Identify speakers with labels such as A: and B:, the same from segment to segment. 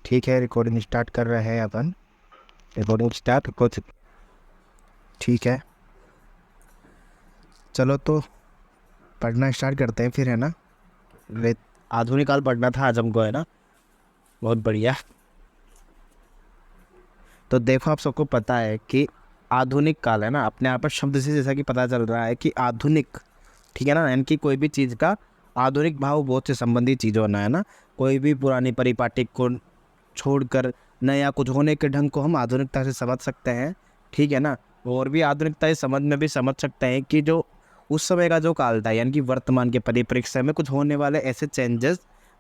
A: ठीक है, recording start कर रहे हैं अपन। रिकॉर्डिंग स्टार्ट हो चुकी। ठीक है, चलो तो पढ़ना स्टार्ट करते हैं फिर, है ना। आधुनिक काल पढ़ना था आज हमको, है ना। बहुत बढ़िया। तो देखो, आप सबको पता है कि आधुनिक काल, है ना, अपने आप में शब्द से जैसा कि पता चल रहा है कि आधुनिक, ठीक है ना, यानी कि कोई भी चीज़ का आधुनिक भाव बहुत से संबंधित चीज़ होना, है ना। कोई भी पुरानी परिपाटी को छोड़कर नया कुछ होने के ढंग को हम आधुनिकता से समझ सकते हैं, ठीक है ना। और भी आधुनिकता इस समझ में भी समझ सकते हैं कि जो उस समय का जो काल था, यानी कि वर्तमान के परिप्रेक्ष्य में कुछ होने वाले ऐसे चेंजेस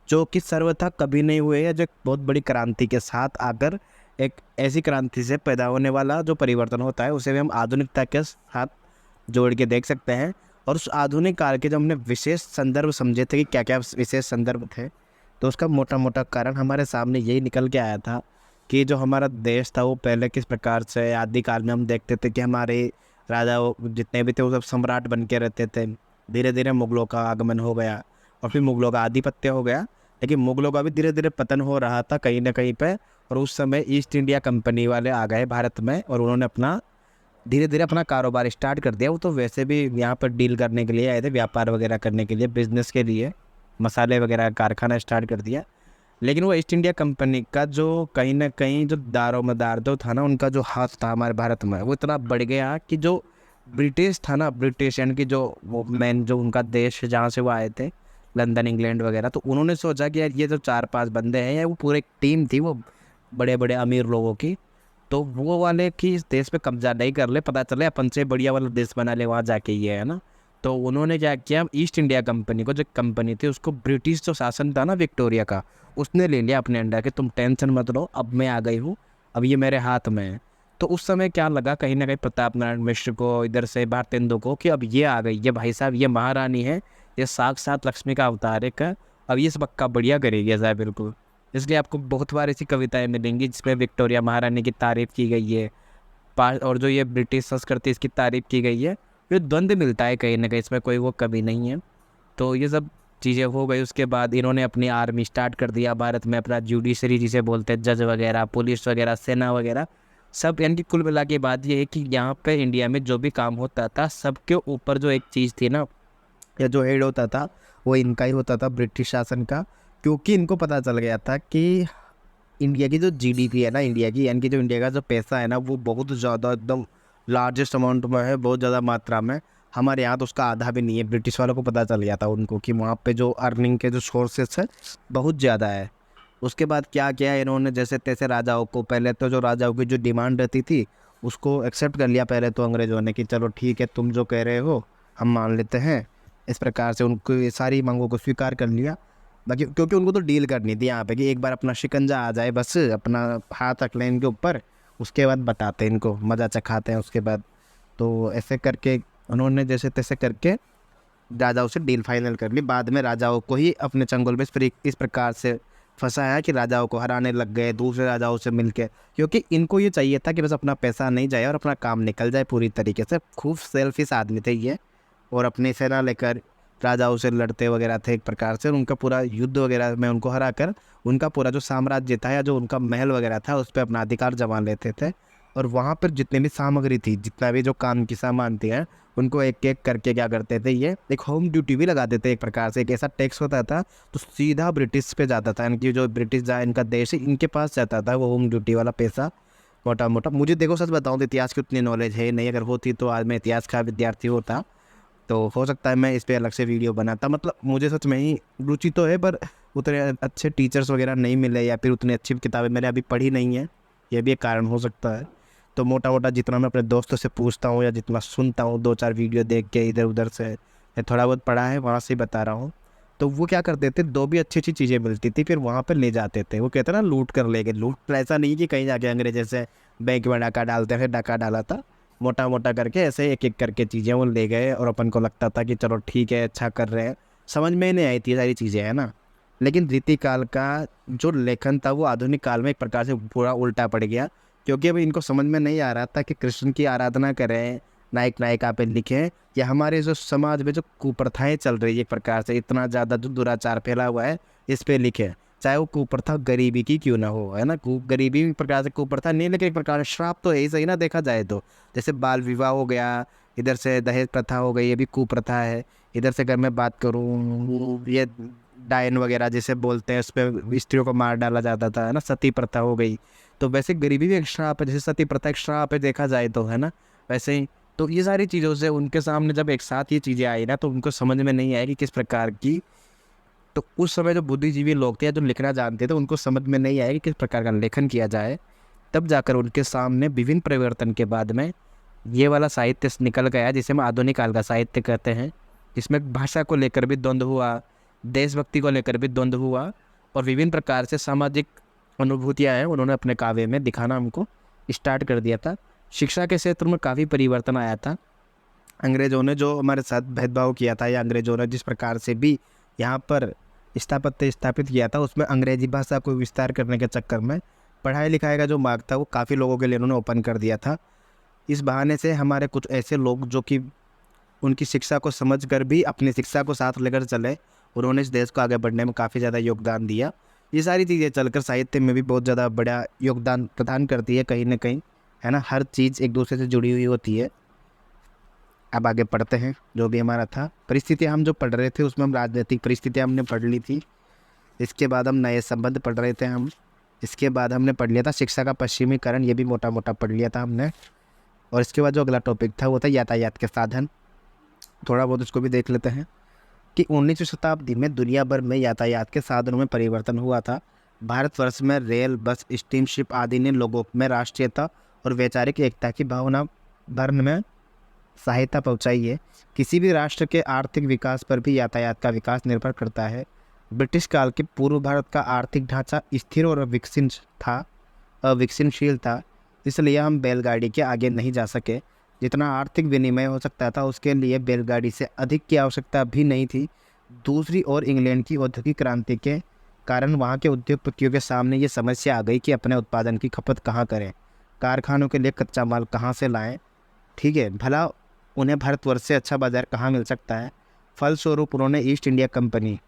A: जो कि सर्वथा कभी नहीं हुए, या जो एक बहुत बड़ी क्रांति के साथ आकर एक ऐसी क्रांति से पैदा होने वाला जो परिवर्तन होता है, उसे भी हम आधुनिकता के साथ जोड़ के देख सकते हैं। और उस आधुनिक काल के जो हमने विशेष संदर्भ समझे थे कि क्या क्या विशेष संदर्भ थे, तो उसका मोटा मोटा कारण हमारे सामने यही निकल के आया था कि जो हमारा देश था वो पहले किस प्रकार से आदिकाल में हम देखते थे कि हमारे राजा जितने भी थे वो सब सम्राट बन के रहते थे। धीरे धीरे मुगलों का आगमन हो गया और फिर मुगलों का आधिपत्य हो गया, लेकिन मुगलों का भी धीरे धीरे पतन हो रहा था कहीं ना कहीं पे। और उस समय ईस्ट इंडिया कंपनी वाले आ गए भारत में और उन्होंने अपना धीरे धीरे अपना कारोबार स्टार्ट कर दिया। वो तो वैसे भी यहाँ पर डील करने के लिए आए थे, व्यापार वगैरह करने के लिए, बिजनेस के लिए, मसाले वगैरह का कारखाना स्टार्ट कर दिया। लेकिन वो ईस्ट इंडिया कंपनी का जो कहीं ना कहीं जो दारोमदार जो था ना, उनका जो हाथ था हमारे भारत में, वो इतना बढ़ गया कि जो ब्रिटिश था ना, ब्रिटिश यानी कि जो वो मेन जो उनका देश जहाँ से वो आए थे, लंदन इंग्लैंड वगैरह, तो उन्होंने सोचा कि यार ये जो 4-5 बंदे हैं, या वो पूरी एक टीम थी वो बड़े बड़े अमीर लोगों की, तो वो वाले कि इस देश पे कब्जा नहीं कर ले, पता चले अपन से बढ़िया वाला देश बना ले वहाँ जाके, ये है ना। तो उन्होंने क्या किया, ईस्ट इंडिया कंपनी को, जो कंपनी थी उसको ब्रिटिश जो शासन था ना विक्टोरिया का, उसने ले लिया अपने अंडर के, तुम टेंशन मत लो, अब मैं आ गई हूँ, अब ये मेरे हाथ में है। तो उस समय क्या लगा कहीं ना कहीं प्रताप नारायण मिश्र को, इधर से भारतेंदु को, कि अब ये आ गई, ये भाई साहब, ये महारानी है, ये साक्षात लक्ष्मी का अवतार है का, अब ये सब पक्का बढ़िया करेगी ऐसा है बिल्कुल। इसलिए आपको बहुत बार ऐसी कविताएं मिलेंगी जिसमें विक्टोरिया महारानी की तारीफ की गई है, और जो ये ब्रिटिश संस्कृति इसकी तारीफ की गई है। ये द्वंद्व मिलता है कहीं ना कहीं, इसमें कोई वो कमी नहीं है। तो ये सब चीज़ें हो गई। उसके बाद इन्होंने अपनी आर्मी स्टार्ट कर दिया भारत में, अपना जुडिशरी जिसे बोलते हैं, जज वगैरह, पुलिस वगैरह, सेना वगैरह सब। यानी कि कुल मिला के बात ये है कि यहाँ पे इंडिया में जो भी काम होता था, सबके ऊपर जो एक चीज़ थी ना, या जो हेड होता था, वो इनका ही होता था, ब्रिटिश शासन का। क्योंकि इनको पता चल गया था कि इंडिया की जो जीडीपी है ना, इंडिया की, यानी कि जो इंडिया का जो पैसा है ना, वो बहुत ज़्यादा एकदम लार्जेस्ट अमाउंट में है, बहुत ज़्यादा मात्रा में। हमारे यहाँ तो उसका आधा भी नहीं है। ब्रिटिश वालों को पता चल गया था उनको कि वहाँ पे जो अर्निंग के जो सोर्सेस है बहुत ज़्यादा है। उसके बाद क्या किया इन्होंने, जैसे तैसे राजाओं को, पहले तो जो राजाओं की जो डिमांड रहती थी उसको एक्सेप्ट कर लिया पहले तो अंग्रेज़ों ने, कि चलो ठीक है, तुम जो कह रहे हो हम मान लेते हैं। इस प्रकार से उनको ये सारी मांगों को स्वीकार कर लिया। बाकी क्योंकि उनको तो डील करनी थी यहाँ पे कि एक बार अपना शिकंजा आ जाए, बस अपना हाथ रख लें इनके ऊपर, उसके बाद बताते हैं इनको, मज़ा चखाते हैं उसके बाद। तो ऐसे करके उन्होंने जैसे तैसे करके राजाओं से डील फाइनल कर ली। बाद में राजाओं को ही अपने चंगुल में इस प्रकार से फंसाया कि राजाओं को हराने लग गए दूसरे राजाओं से मिलके, क्योंकि इनको ये चाहिए था कि बस अपना पैसा नहीं जाए और अपना काम निकल जाए पूरी तरीके से। खूब सेल्फिश आदमी थे ये, और अपनी सेना लेकर राजाओं से लड़ते वगैरह थे एक प्रकार से। उनका पूरा युद्ध वगैरह में उनको हरा कर उनका पूरा जो साम्राज्य था, या जो उनका महल वगैरह था, उस पर अपना अधिकार जमा लेते थे। और वहाँ पर जितनी भी सामग्री थी, जितना भी जो काम की सामान थी है, उनको एक एक करके क्या करते थे, ये एक होम ड्यूटी भी लगा देते एक प्रकार से। एक ऐसा टैक्स होता था तो सीधा ब्रिटिश पे जाता था, इनकी जो ब्रिटिश जहाँ इनका देश है इनके पास जाता था वो होम ड्यूटी वाला पैसा, मोटा मोटा। मुझे देखो सच बताऊँ तो इतिहास की उतनी नॉलेज है नहीं, अगर होती तो आज मैं इतिहास का विद्यार्थी होता। तो हो सकता है मैं इस पे अलग से वीडियो बनाता, मतलब मुझे सच में ही रुचि तो है, पर उतने अच्छे टीचर्स वगैरह नहीं मिले, या फिर उतनी अच्छी किताबें मैंने अभी पढ़ी नहीं है, ये भी एक कारण हो सकता है। तो मोटा मोटा जितना मैं अपने दोस्तों से पूछता हूँ या जितना सुनता हूँ, 2-4 वीडियो देख के इधर उधर से, या थोड़ा बहुत पढ़ा है वहाँ से ही बता रहा हूँ। तो वो क्या करते थे, दो भी अच्छी अच्छी चीज़ें मिलती थी फिर वहाँ पर ले जाते थे। वो कहते ना लूट कर ले गए। लूट ऐसा नहीं कि कहीं जाके अंग्रेज जैसे बैंक में डाका डालते थे, डाका डाला था, मोटा मोटा करके ऐसे एक एक करके चीज़ें वो ले गए। और अपन को लगता था कि चलो ठीक है, अच्छा कर रहे हैं, समझ में नहीं आई थी सारी चीज़ें, है ना। लेकिन रीति काल का जो लेखन था वो आधुनिक काल में एक प्रकार से पूरा उल्टा पड़ गया, क्योंकि अब इनको समझ में नहीं आ रहा था कि कृष्ण की आराधना करें, नायक नायिका पे लिखें, या हमारे जो समाज में जो कुप्रथाएं चल रही है एक प्रकार से, इतना ज़्यादा जो दुराचार फैला हुआ है, इस पे लिखें। चाहे वो कुप्रथा गरीबी की क्यों ना हो, है ना। गरीबी भी एक प्रकार से कुप्रथा नहीं, लेकिन एक प्रकार से श्राप तो है ही सही ना, देखा जाए तो। जैसे बाल विवाह हो गया, इधर से दहेज प्रथा हो गई, ये भी कुप्रथा है। इधर से अगर मैं बात करूँ, ये डायन वगैरह जिसे बोलते हैं, उस पर स्त्रियों को मार डाला जाता था, है ना, सती प्रथा हो गई। तो वैसे गरीबी भी एक श्राप है, जैसे सती प्रथा एक श्राप है, देखा जाए तो, है ना। वैसे ही तो ये सारी चीज़ों से उनके सामने जब एक साथ ये चीज़ें आई ना, तो उनको समझ में नहीं आई कि किस प्रकार की। तो उस समय जो बुद्धिजीवी लोग थे, जो लिखना जानते थे, उनको समझ में नहीं आया कि किस प्रकार का लेखन किया जाए। तब जाकर उनके सामने विभिन्न परिवर्तन के बाद में ये वाला साहित्य निकल गया, जिसे हम आधुनिक काल का साहित्य कहते हैं। जिसमें भाषा को लेकर भी द्वंद्व हुआ, देशभक्ति को लेकर भी द्वंद्व हुआ, और विभिन्न प्रकार से सामाजिक अनुभूतियाँ हैं उन्होंने अपने काव्य में दिखाना हमको स्टार्ट कर दिया था। शिक्षा के क्षेत्र में काफ़ी परिवर्तन आया था। अंग्रेज़ों ने जो हमारे साथ भेदभाव किया था, या अंग्रेज़ों ने जिस प्रकार से भी यहाँ पर स्थापत्य स्थापित किया था, उसमें अंग्रेजी भाषा को विस्तार करने के चक्कर में पढ़ाई लिखाई का जो मार्ग था वो काफ़ी लोगों के लिए उन्होंने ओपन कर दिया था। इस बहाने से हमारे कुछ ऐसे लोग जो कि उनकी शिक्षा को समझकर भी अपनी शिक्षा को साथ लेकर चले, उन्होंने इस देश को आगे बढ़ने में काफ़ी ज़्यादा योगदान दिया। ये सारी चीज़ें चलकर साहित्य में भी बहुत ज़्यादा बड़ा योगदान प्रदान करती है कहीं न कहीं, है ना। हर चीज़ एक दूसरे से जुड़ी हुई होती है। अब आगे पढ़ते हैं। जो भी हमारा था परिस्थितियाँ, हम जो पढ़ रहे थे उसमें हम राजनीतिक परिस्थितियाँ हमने पढ़ ली थी। इसके बाद हम नए संबंध पढ़ रहे थे हम। इसके बाद हमने पढ़ लिया था शिक्षा का पश्चिमीकरण, ये भी मोटा मोटा पढ़ लिया था हमने। और इसके बाद जो अगला टॉपिक था वो था यातायात के साधन। थोड़ा बहुत उसको भी देख लेते हैं कि 19वीं शताब्दी में दुनिया भर में यातायात के साधनों में परिवर्तन हुआ था। भारतवर्ष में रेल, बस, स्टीमशिप आदि ने लोगों में राष्ट्रीयता और वैचारिक एकता की भावना भरने में सहायता पहुंचाई है। किसी भी राष्ट्र के आर्थिक विकास पर भी यातायात का विकास निर्भर करता है। ब्रिटिश काल के पूर्व भारत का आर्थिक ढांचा स्थिर और अविकसनशील था, इसलिए हम बैलगाड़ी के आगे नहीं जा सके। जितना आर्थिक विनिमय हो सकता था उसके लिए बैलगाड़ी से अधिक की आवश्यकता भी नहीं थी। दूसरी ओर इंग्लैंड की औद्योगिक क्रांति के कारण वहाँ के उद्योगपतियों के सामने ये समस्या आ गई कि अपने उत्पादन की खपत कहाँ करें, कारखानों के लिए कच्चा माल कहाँ से लाएं, ठीक है, भला उन्हें भारतवर्ष से अच्छा बाजार कहाँ मिल सकता है। फलस्वरूप उन्होंने ईस्ट इंडिया कंपनी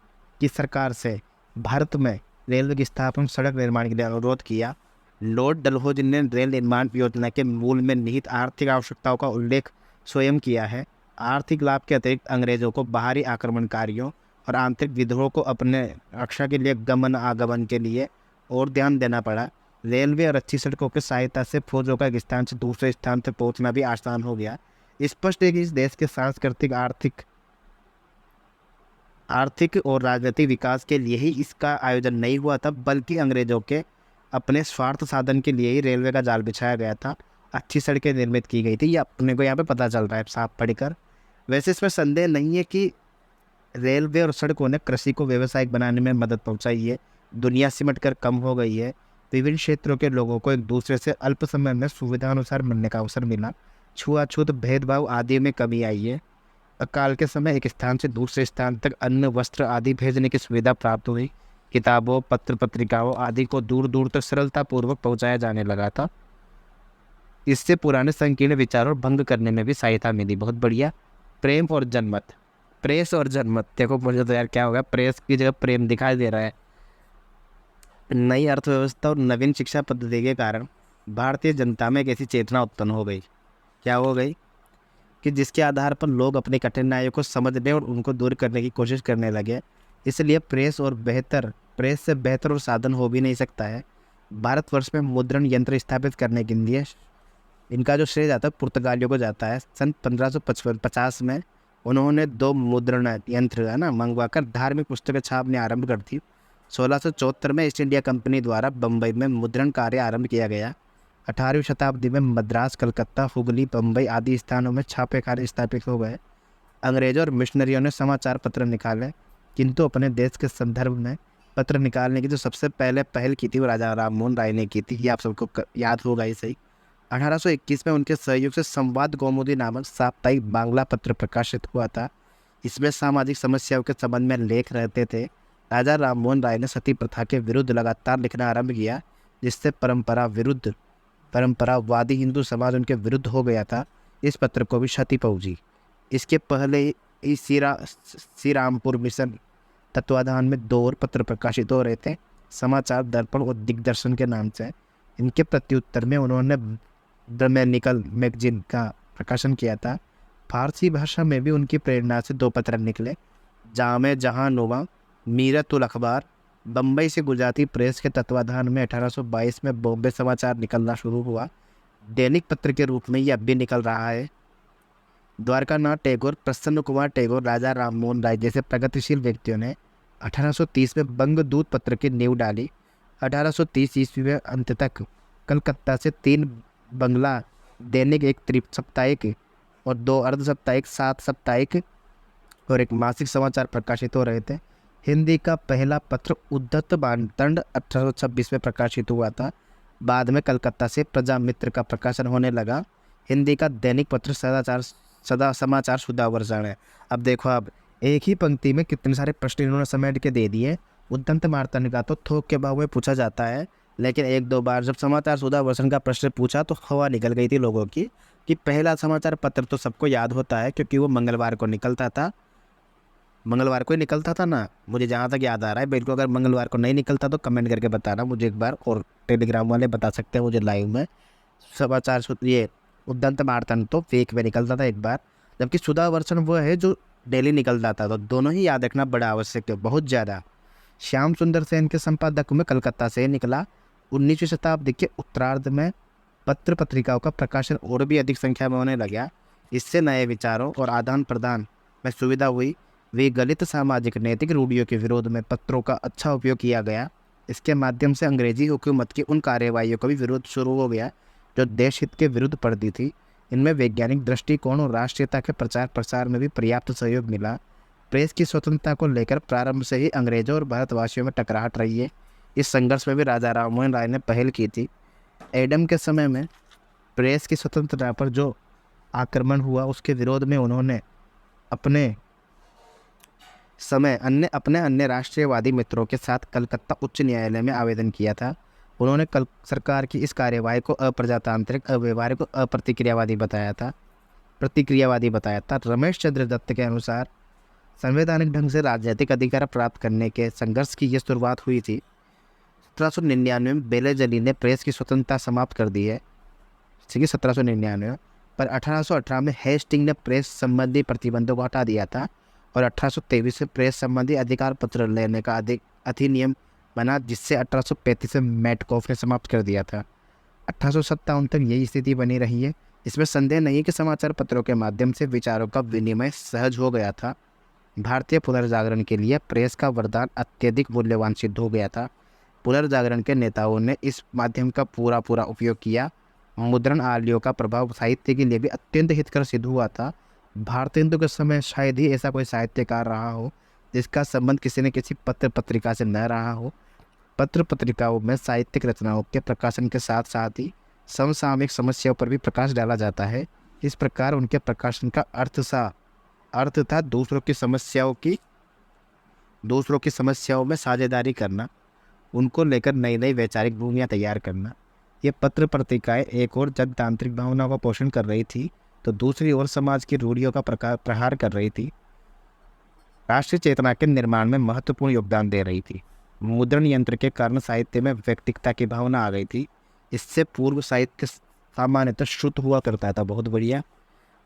A: की सरकार से भारत में रेलवे की स्थापना, सड़क निर्माण के लिए अनुरोध किया। लॉर्ड डलहौजी ने रेल निर्माण योजना के मूल में निहित आर्थिक आवश्यकताओं का उल्लेख स्वयं किया है। आर्थिक लाभ के अतिरिक्त अंग्रेजों को बाहरी आक्रमणकारियों और आंतरिक विद्रोह को अपने रक्षा के लिए गमन आगमन के लिए और ध्यान देना पड़ा। रेलवे और अच्छी सड़कों की सहायता से फौजों का एक स्थान से दूसरे स्थान तक पहुंचना भी आसान हो गया। स्पष्ट है कि इस देश के सांस्कृतिक, आर्थिक और राजनीतिक विकास के लिए ही इसका आयोजन नहीं हुआ था, बल्कि अंग्रेजों के अपने स्वार्थ साधन के लिए ही रेलवे का जाल बिछाया गया था। अच्छी सड़कें निर्मित की गई थी, ये अपने को यहाँ पे पता चल रहा है साफ पढ़कर। वैसे इसमें संदेह नहीं है कि रेलवे और सड़कों ने कृषि को व्यावसायिक बनाने में मदद पहुँचाई है। दुनिया सिमट कर कम हो गई है। विभिन्न क्षेत्रों के लोगों को एक दूसरे से अल्प समय में सुविधानुसार मिलने का अवसर मिला। छुआछूत, भेदभाव आदि में कमी आई है। अकाल के समय एक स्थान से दूसरे स्थान तक अन्न, वस्त्र आदि भेजने की सुविधा प्राप्त हुई। किताबों, पत्र पत्रिकाओं आदि को दूर दूर तक सरलतापूर्वक पहुंचाया जाने लगा था। इससे पुराने संकीर्ण विचारों भंग करने में भी सहायता मिली। बहुत बढ़िया। प्रेम और जनमत, प्रेस और जनमत, देखो मुझे तो यार क्या होगा, प्रेस की जगह प्रेम दिखाई दे रहा है। नई अर्थव्यवस्था और नवीन शिक्षा पद्धति के कारण भारतीय जनता में एक ऐसी चेतना उत्पन्न हो गई, क्या हो गई, कि जिसके आधार पर लोग अपनी कठिनाइयों को समझने और उनको दूर करने की कोशिश करने लगे। इसलिए प्रेस से बेहतर और साधन हो भी नहीं सकता है। भारतवर्ष में मुद्रण यंत्र स्थापित करने के लिए इनका जो श्रेय जाता है पुर्तगालियों को जाता है। सन 1550 में उन्होंने 2 मुद्रण यंत्र, है ना, मंगवाकर धार्मिक पुस्तकें छापने आरंभ कर दी। 1674 में ईस्ट इंडिया कंपनी द्वारा बम्बई में मुद्रण कार्य आरंभ किया गया। 18वीं शताब्दी में मद्रास, कलकत्ता, हुगली, बम्बई आदि स्थानों में छापेखाने स्थापित हो गए। अंग्रेजों और मिशनरियों ने समाचार पत्र निकाले, किंतु अपने देश के संदर्भ में पत्र निकालने की जो सबसे पहले पहल की थी वो राजा राममोहन राय ने की थी। ये आप सबको याद होगा ही सही। 1821 में उनके सहयोग से संवाद कौमुदी नामक साप्ताहिक बांग्ला पत्र प्रकाशित हुआ था। इसमें सामाजिक समस्याओं के संबंध में लेख रहते थे। राजा राममोहन राय ने सती प्रथा के विरुद्ध लगातार लिखना आरंभ किया, जिससे परंपरावादी हिंदू समाज उनके विरुद्ध हो गया था। इस पत्र को भी क्षति पहुंची। इसके पहले ही श्री रामपुर मिशन तत्वाधान में 2 और पत्र प्रकाशित हो रहे थे। समाचार दर्पण और दिग्दर्शन के नाम से। इनके प्रत्युत्तर में उन्होंने द मैनिकल मैगजीन का प्रकाशन किया था। फारसी भाषा में भी उनकी प्रेरणा से 2 पत्र निकले, जामे जहानुमा, मीरतुल अखबार। बम्बई से गुजराती प्रेस के तत्वाधान में 1822 में बॉम्बे समाचार निकलना शुरू हुआ। दैनिक पत्र के रूप में यह अब भी निकल रहा है। द्वारकानाथ टैगोर, प्रसन्न कुमार टैगोर, राजा राममोहन राय जैसे प्रगतिशील व्यक्तियों ने 1830 में बंगदूत पत्र की नींव डाली। 1830 ईस्वी में अंत तक कलकत्ता से 3 बंगला दैनिक, एक त्रिसाप्ताहिक और 2 अर्ध साप्ताहिक, 7 साप्ताहिक और एक मासिक समाचार प्रकाशित हो रहे थे। हिंदी का पहला पत्र उद्धत मानदंड 1826 में प्रकाशित हुआ था। बाद में कलकत्ता से प्रजा मित्र का प्रकाशन होने लगा। हिंदी का दैनिक पत्र सदा समाचार सुधावर्षण है। अब देखो, अब एक ही पंक्ति में कितने सारे प्रश्न इन्होंने समेट के दे दिए। उद्दंत मार्तंड का तो थोक के भाव में पूछा जाता है, लेकिन 1-2 बार जब समाचार सुधावर्षण का प्रश्न पूछा तो हवा निकल गई थी लोगों की कि पहला समाचार पत्र तो सबको याद होता है क्योंकि वो मंगलवार को निकलता था। मंगलवार को ही निकलता था ना, मुझे जहाँ तक याद आ रहा है। बिल्कुल, अगर मंगलवार को नहीं निकलता तो कमेंट करके बताना मुझे एक बार, और टेलीग्राम वाले बता सकते हैं मुझे लाइव में। समाचार ये उद्दंत मार्तंड तो वीक में निकलता था एक बार, जबकि सुधावर्षण वो है जो डेली निकलता था। तो दोनों ही याद रखना बड़ा आवश्यक है, बहुत ज़्यादा। श्याम सुंदर सेन के संपादक में कलकत्ता से निकला। 19वीं शताब्दी के उत्तरार्ध में पत्र पत्रिकाओं का प्रकाशन और भी अधिक संख्या में होने लगा। इससे नए विचारों और आदान प्रदान में सुविधा हुई। वे गलित सामाजिक नैतिक रूढ़ियों के विरोध में पत्रों का अच्छा उपयोग किया गया। इसके माध्यम से अंग्रेजी हुकूमत की उन कार्यवाहियों का भी विरोध शुरू हो गया जो देश हित के विरुद्ध पड़ती थी। इनमें वैज्ञानिक दृष्टिकोण और राष्ट्रीयता के प्रचार प्रसार में भी पर्याप्त सहयोग मिला। प्रेस की स्वतंत्रता को लेकर प्रारंभ से ही अंग्रेजों और भारतवासियों में टकराहट रही है। इस संघर्ष में भी राजा राममोहन राय ने पहल की थी। एडम के समय में प्रेस की स्वतंत्रता पर जो आक्रमण हुआ उसके विरोध में उन्होंने अपने अन्य राष्ट्रीयवादी मित्रों के साथ कलकत्ता उच्च न्यायालय में आवेदन किया था। उन्होंने सरकार की इस कार्यवाही को अप्रजातांत्रिक, अव्यवहारिक और प्रतिक्रियावादी बताया था। रमेश चंद्र दत्त के अनुसार संवैधानिक ढंग से राजनीतिक अधिकार प्राप्त करने के संघर्ष की यह शुरुआत हुई थी। 1799 में बेलेजली ने प्रेस की स्वतंत्रता समाप्त कर दी है, ठीक है, 1799 पर 1818 में हेस्टिंग ने प्रेस संबंधी प्रतिबंधों को हटा दिया था और 1823 से प्रेस संबंधी अधिकार पत्र लेने का अधिनियम बना, जिससे 1835 में मेटकॉफ ने समाप्त कर दिया था। 1857 तक यही स्थिति बनी रही है। इसमें संदेह नहीं कि समाचार पत्रों के माध्यम से विचारों का विनिमय सहज हो गया था। भारतीय पुनर्जागरण के लिए प्रेस का वरदान अत्यधिक मूल्यवान सिद्ध हो गया था। पुनर्जागरण के नेताओं ने इस माध्यम का पूरा उपयोग किया। मुद्रण आलियों का प्रभाव साहित्य के लिए भी अत्यंत हितकर सिद्ध हुआ था। भारतेंदु के समय शायद ही ऐसा कोई साहित्यकार रहा हो जिसका संबंध किसी न किसी पत्र पत्रिका से न रहा हो। पत्र पत्रिकाओं में साहित्यिक रचनाओं के प्रकाशन के साथ साथ ही समसामयिक समस्याओं पर भी प्रकाश डाला जाता है। इस प्रकार उनके प्रकाशन का अर्थ था दूसरों की समस्याओं में साझेदारी करना, उनको लेकर नई नई वैचारिक भूमियाँ तैयार करना। ये पत्र पत्रिकाएँ एक और जनतांत्रिक भावनाओं का पोषण कर रही थी तो दूसरी ओर समाज की रूढ़ियों का प्रहार कर रही थी। राष्ट्रीय चेतना के निर्माण में महत्वपूर्ण योगदान दे रही थी। मुद्रण यंत्र के कारण साहित्य में व्यक्तिगता की भावना आ गई थी। इससे पूर्व साहित्य सामान्यतः शुद्ध हुआ करता था, बहुत बढ़िया,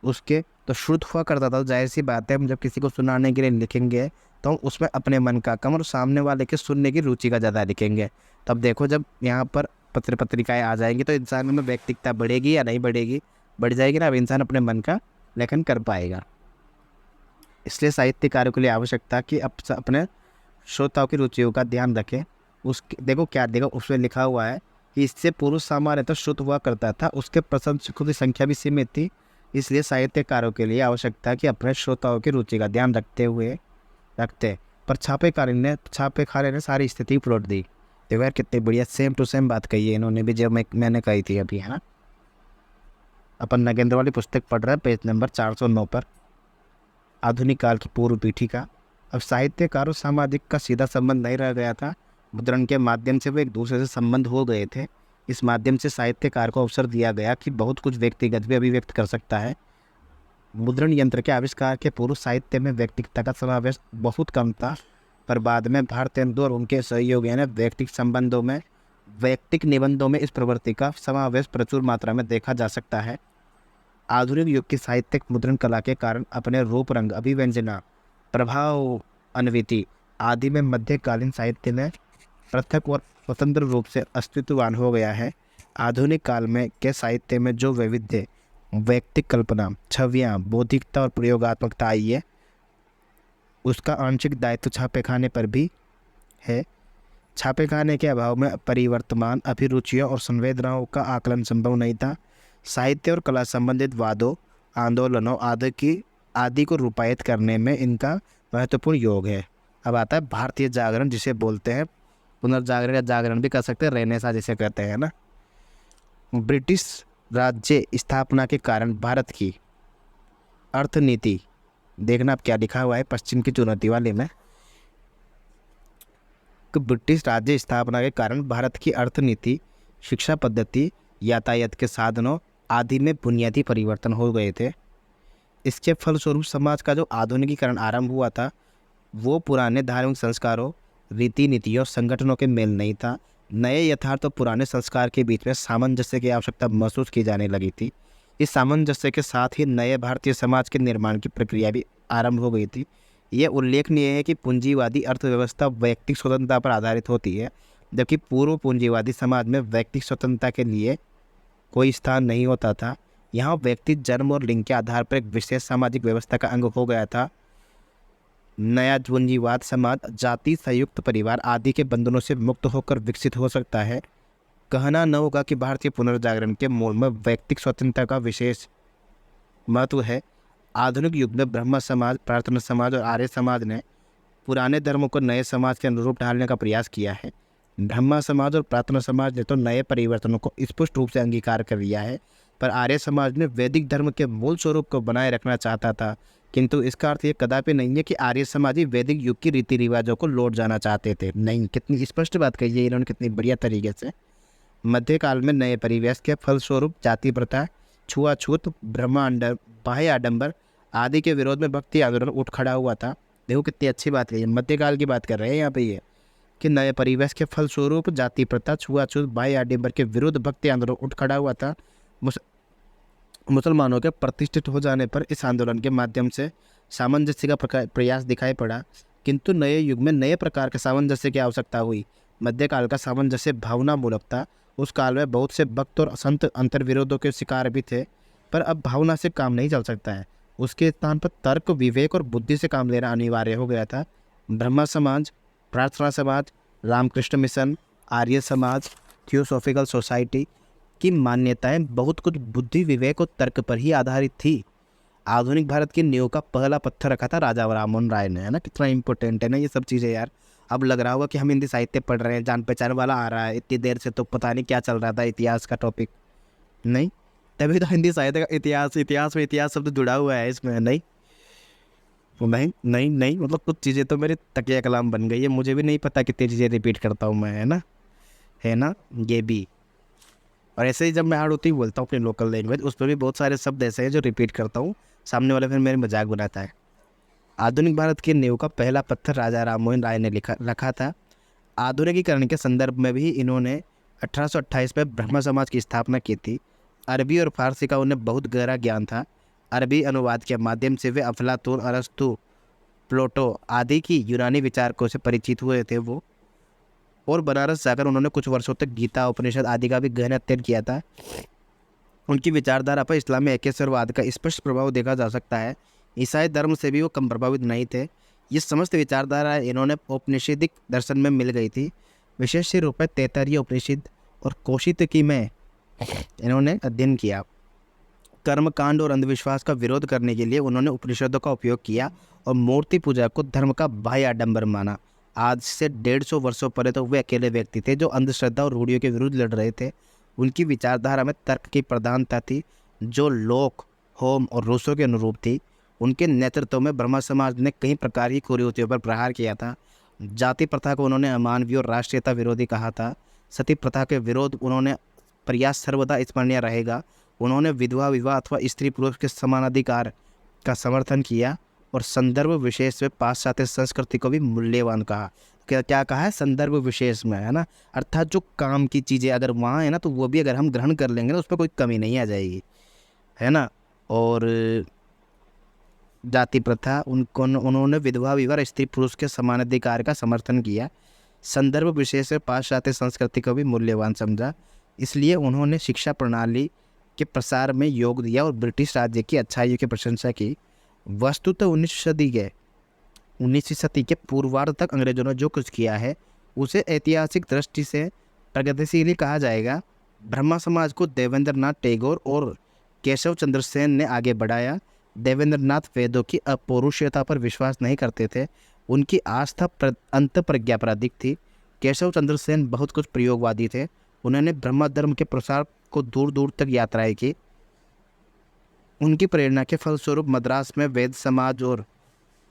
A: उसके तो शुद्ध हुआ करता था। जाहिर सी बात है, हम जब किसी को सुनाने के लिए लिखेंगे तो हम उसमें अपने मन का कम और सामने वाले के सुनने की रुचि का ज़्यादा लिखेंगे। तब देखो, जब यहाँ पर पत्र पत्रिकाएँ आ जाएंगी तो इंसान में व्यक्तिगता बढ़ेगी या नहीं बढ़ेगी? बढ़ जाएगी ना। अब इंसान अपने मन का लेखन कर पाएगा। इसलिए साहित्यकारों के लिए आवश्यकता कि अपने श्रोताओं की रुचियों का ध्यान रखें। देखो क्या देखो, उसमें लिखा हुआ है कि इससे पूर्व सामान्यतः शुद्ध हुआ करता था, उसके प्रशंसकों की संख्या भी सीमित थी। इसलिए साहित्यकारों के लिए आवश्यकता कि अपने श्रोताओं की रुचि का ध्यान रखते पर छापेखाने ने सारी स्थिति पलट दी। देखो यार, कितनी बढ़िया सेम टू सेम बात कही है इन्होंने भी, जब मैंने कही थी अभी, है ना। अपन नगेंद्र वाली पुस्तक पढ़ रहे हैं, पेज नंबर 409 पर, आधुनिक काल की पूर्व पीठिका। अब साहित्यकारों सामाजिक का सीधा संबंध नहीं रह गया था। मुद्रण के माध्यम से वो एक दूसरे से संबंध हो गए थे। इस माध्यम से साहित्यकार को अवसर दिया गया कि बहुत कुछ व्यक्तिगत भी अभिव्यक्त कर सकता है। मुद्रण यंत्र के आविष्कार के पूर्व साहित्य में व्यक्तिगता का समावेश बहुत कम था। पर बाद में भारतीय हिंदू और उनके सहयोगियों ने वैयक्तिक निबंधों में इस प्रवृत्ति का समावेश प्रचुर मात्रा में देखा जा सकता है। आधुनिक युग की साहित्यिक मुद्रण कला के कारण अपने रूप, रंग, अभिव्यंजना, प्रभाव, अनविति आदि में मध्यकालीन साहित्य में पृथक और स्वतंत्र रूप से अस्तित्ववान हो गया है। आधुनिक काल में के साहित्य में जो वैविध्य, वैयक्तिक कल्पना, छवियाँ, बौद्धिकता और प्रयोगात्मकता आई है, उसका आंशिक दायित्व छापेखाने पर भी है। छापेखाने के अभाव में परिवर्तमान अभिरुचियों और संवेदनाओं का आकलन संभव नहीं था। साहित्य और कला संबंधित वादों, आंदोलनों आदि को रूपायित करने में इनका महत्वपूर्ण योग है। अब आता है भारतीय जागरण, जिसे बोलते हैं पुनर्जागरण या जागरण भी कर सकते हैं, रेनेसां जिसे कहते हैं ना। ब्रिटिश राज्य स्थापना के कारण भारत की अर्थनीति, देखना अब क्या लिखा हुआ है पश्चिम की चुनौती वाले में, कि ब्रिटिश राज्य स्थापना के कारण भारत की अर्थनीति, शिक्षा पद्धति, यातायात के साधनों आदि में बुनियादी परिवर्तन हो गए थे। इसके फलस्वरूप समाज का जो आधुनिकीकरण आरंभ हुआ था वो पुराने धार्मिक संस्कारों, रीति नीतियों, संगठनों के मेल नहीं था। नए यथार्थ और पुराने संस्कार के बीच में सामंजस्य की आवश्यकता महसूस की जाने लगी थी। इस सामंजस्य के साथ ही नए भारतीय समाज के निर्माण की प्रक्रिया भी आरंभ हो गई थी। यह उल्लेखनीय है कि पूंजीवादी अर्थव्यवस्था वैयक्तिक स्वतंत्रता पर आधारित होती है, जबकि पूर्व पूंजीवादी समाज में वैयक्तिक स्वतंत्रता के लिए कोई स्थान नहीं होता था। यहाँ व्यक्ति जन्म और लिंग के आधार पर एक विशेष सामाजिक व्यवस्था का अंग हो गया था। नया पूंजीवाद समाज जाति, संयुक्त परिवार आदि के बंधनों से मुक्त होकर विकसित हो सकता है। कहना न होगा कि भारतीय पुनर्जागरण के मूल में वैयक्तिक स्वतंत्रता का विशेष महत्व है। आधुनिक युग में ब्रह्म समाज, प्रार्थना समाज और आर्य समाज ने पुराने धर्मों को नए समाज के अनुरूप ढालने का प्रयास किया है। ब्रह्म समाज और प्रार्थना समाज ने तो नए परिवर्तनों को स्पष्ट रूप से अंगीकार कर लिया है, पर आर्य समाज ने वैदिक धर्म के मूल स्वरूप को बनाए रखना चाहता था। किंतु इसका अर्थ ये कदापि नहीं है कि आर्य समाज ही वैदिक युग की रीति रिवाजों को लौट जाना चाहते थे। नहीं, कितनी स्पष्ट बात कही है इन्होंने, कितनी बढ़िया तरीके से। मध्यकाल में नए परिवेश के फलस्वरूप जाति प्रथा, छुआछूत, बाह्य आडंबर आदि के विरोध में भक्ति आंदोलन उठ खड़ा हुआ था। देखो कितनी अच्छी बात है, मध्यकाल की बात कर रहे हैं यहाँ पे ये, कि नए परिवेश के फलस्वरूप जाति प्रथा, छुआछूत, बाह्य आडंबर के विरुद्ध भक्ति आंदोलन उठ खड़ा हुआ था। मुसलमानों के प्रतिष्ठित हो जाने पर इस आंदोलन के माध्यम से सामंजस्य का प्रयास दिखाई पड़ा, किंतु नए युग में नए प्रकार के सामंजस्य की आवश्यकता हुई। मध्यकाल का सामंजस्य भावनामूलक था। उस काल में बहुत से भक्त और संत अंतर्विरोधों के शिकार भी थे, पर अब भावना से काम नहीं चल सकता है। उसके स्थान पर तर्क, विवेक और बुद्धि से काम लेना अनिवार्य हो गया था। ब्रह्म समाज, प्रार्थना समाज, Ramakrishna mission, Arya Samaj, theosophical society की मान्यताएं बहुत कुछ बुद्धि, विवेक और तर्क पर ही आधारित थी। आधुनिक भारत की नींव का पहला पत्थर रखा था राजा राममोहन राय ने, है ना। कितना इंपॉर्टेंट है ना ये सब चीज़ें यार। अब लग रहा होगा कि हम हिंदी साहित्य पढ़ रहे हैं, जान पहचान वाला आ रहा है, इतनी देर से तो पता नहीं क्या चल रहा था, इतिहास का टॉपिक नहीं। तभी तो हिंदी साहित्य का इतिहास शब्द जुड़ा हुआ है इसमें। नहीं, मतलब कुछ चीज़ें तो मेरे तकिया कलाम बन गई है। मुझे भी नहीं पता कितनी चीज़ें रिपीट करता हूँ मैं, है ना ये भी। और ऐसे ही जब मैं हाड़ होती ही बोलता हूँ अपनी लोकल लैंग्वेज, उस पर भी बहुत सारे शब्द ऐसे हैं जो रिपीट करता हूँ, सामने वाले फिर मेरे मजाक बनाता है। आधुनिक भारत की नींव का पहला पत्थर राजा राममोहन राय ने रखा था। आधुनिकीकरण के संदर्भ में भी इन्होंने 1828 में ब्रह्म समाज की स्थापना की थी। अरबी और फारसी का उन्हें बहुत गहरा ज्ञान था। अरबी अनुवाद के माध्यम से वे अफलातून, अरस्तु, प्लेटो आदि की यूनानी विचारकों से परिचित हुए थे वो। और बनारस जाकर उन्होंने कुछ वर्षों तक गीता, उपनिषद आदि का भी गहन अध्ययन किया था। उनकी विचारधारा पर इस्लामी एकेश्वरवाद का स्पष्ट प्रभाव देखा जा सकता है। ईसाई धर्म से भी वो कम प्रभावित नहीं थे। ये समस्त विचारधारा इन्होंने औपनिषदिक दर्शन में मिल गई थी। विशेष रूप में तैत्तरीय उपनिषद और कौशितकी में इन्होंने अध्ययन किया। कर्मकांड और अंधविश्वास का विरोध करने के लिए उन्होंने उपनिषदों का उपयोग किया और मूर्ति पूजा को धर्म का बाह्य आडंबर माना। आज से 150 वर्षों पहले तो वे अकेले व्यक्ति थे जो अंधश्रद्धा और रूढ़ियों के विरुद्ध लड़ रहे थे। उनकी विचारधारा में तर्क की प्रधानता थी, जो लोक, होम और रूसों के अनुरूप थी। उनके नेतृत्व में ब्रह्म समाज ने कई प्रकार की कुरीतियों पर प्रहार किया था। जाति प्रथा को उन्होंने अमानवीय और राष्ट्रीयता विरोधी कहा था। सती प्रथा के विरोध उन्होंने प्रयास सर्वदा स्मरणीय रहेगा। उन्होंने विधवा विवाह अथवा स्त्री पुरुष के समानाधिकार का समर्थन किया और संदर्भ विशेष में पाश्चात्य संस्कृति को भी मूल्यवान कहा। क्या क्या कहा है? संदर्भ विशेष में, है ना, अर्थात जो काम की चीज़ें अगर वहाँ है ना तो वो भी अगर हम ग्रहण कर लेंगे ना उस पर कोई कमी नहीं आ जाएगी, है ना। और जाति प्रथा, उनको उन्होंने विधवा विवाह, स्त्री पुरुष के समान अधिकार का समर्थन किया। संदर्भ विशेष में पाश्चात्य संस्कृति को भी मूल्यवान समझा, इसलिए उन्होंने शिक्षा प्रणाली के प्रसार में योग दिया और ब्रिटिश राज्य की अच्छाइयों की प्रशंसा की। वस्तुतः 19वीं सदी के पूर्वार्ध तक अंग्रेजों ने जो कुछ किया है उसे ऐतिहासिक दृष्टि से प्रगतिशील ही कहा जाएगा। ब्रह्मा समाज को देवेंद्रनाथ टैगोर और केशव चंद्र सेन ने आगे बढ़ाया। देवेंद्रनाथ वेदों की अपौरुषेयता पर विश्वास नहीं करते थे, उनकी आस्था अंत प्रज्ञापराधिक थी। केशव चंद्र सेन बहुत कुछ प्रयोगवादी थे, उन्होंने ब्रह्म धर्म के प्रसार को दूर दूर तक यात्राएं की। उनकी प्रेरणा के फलस्वरूप मद्रास में वैद्य समाज और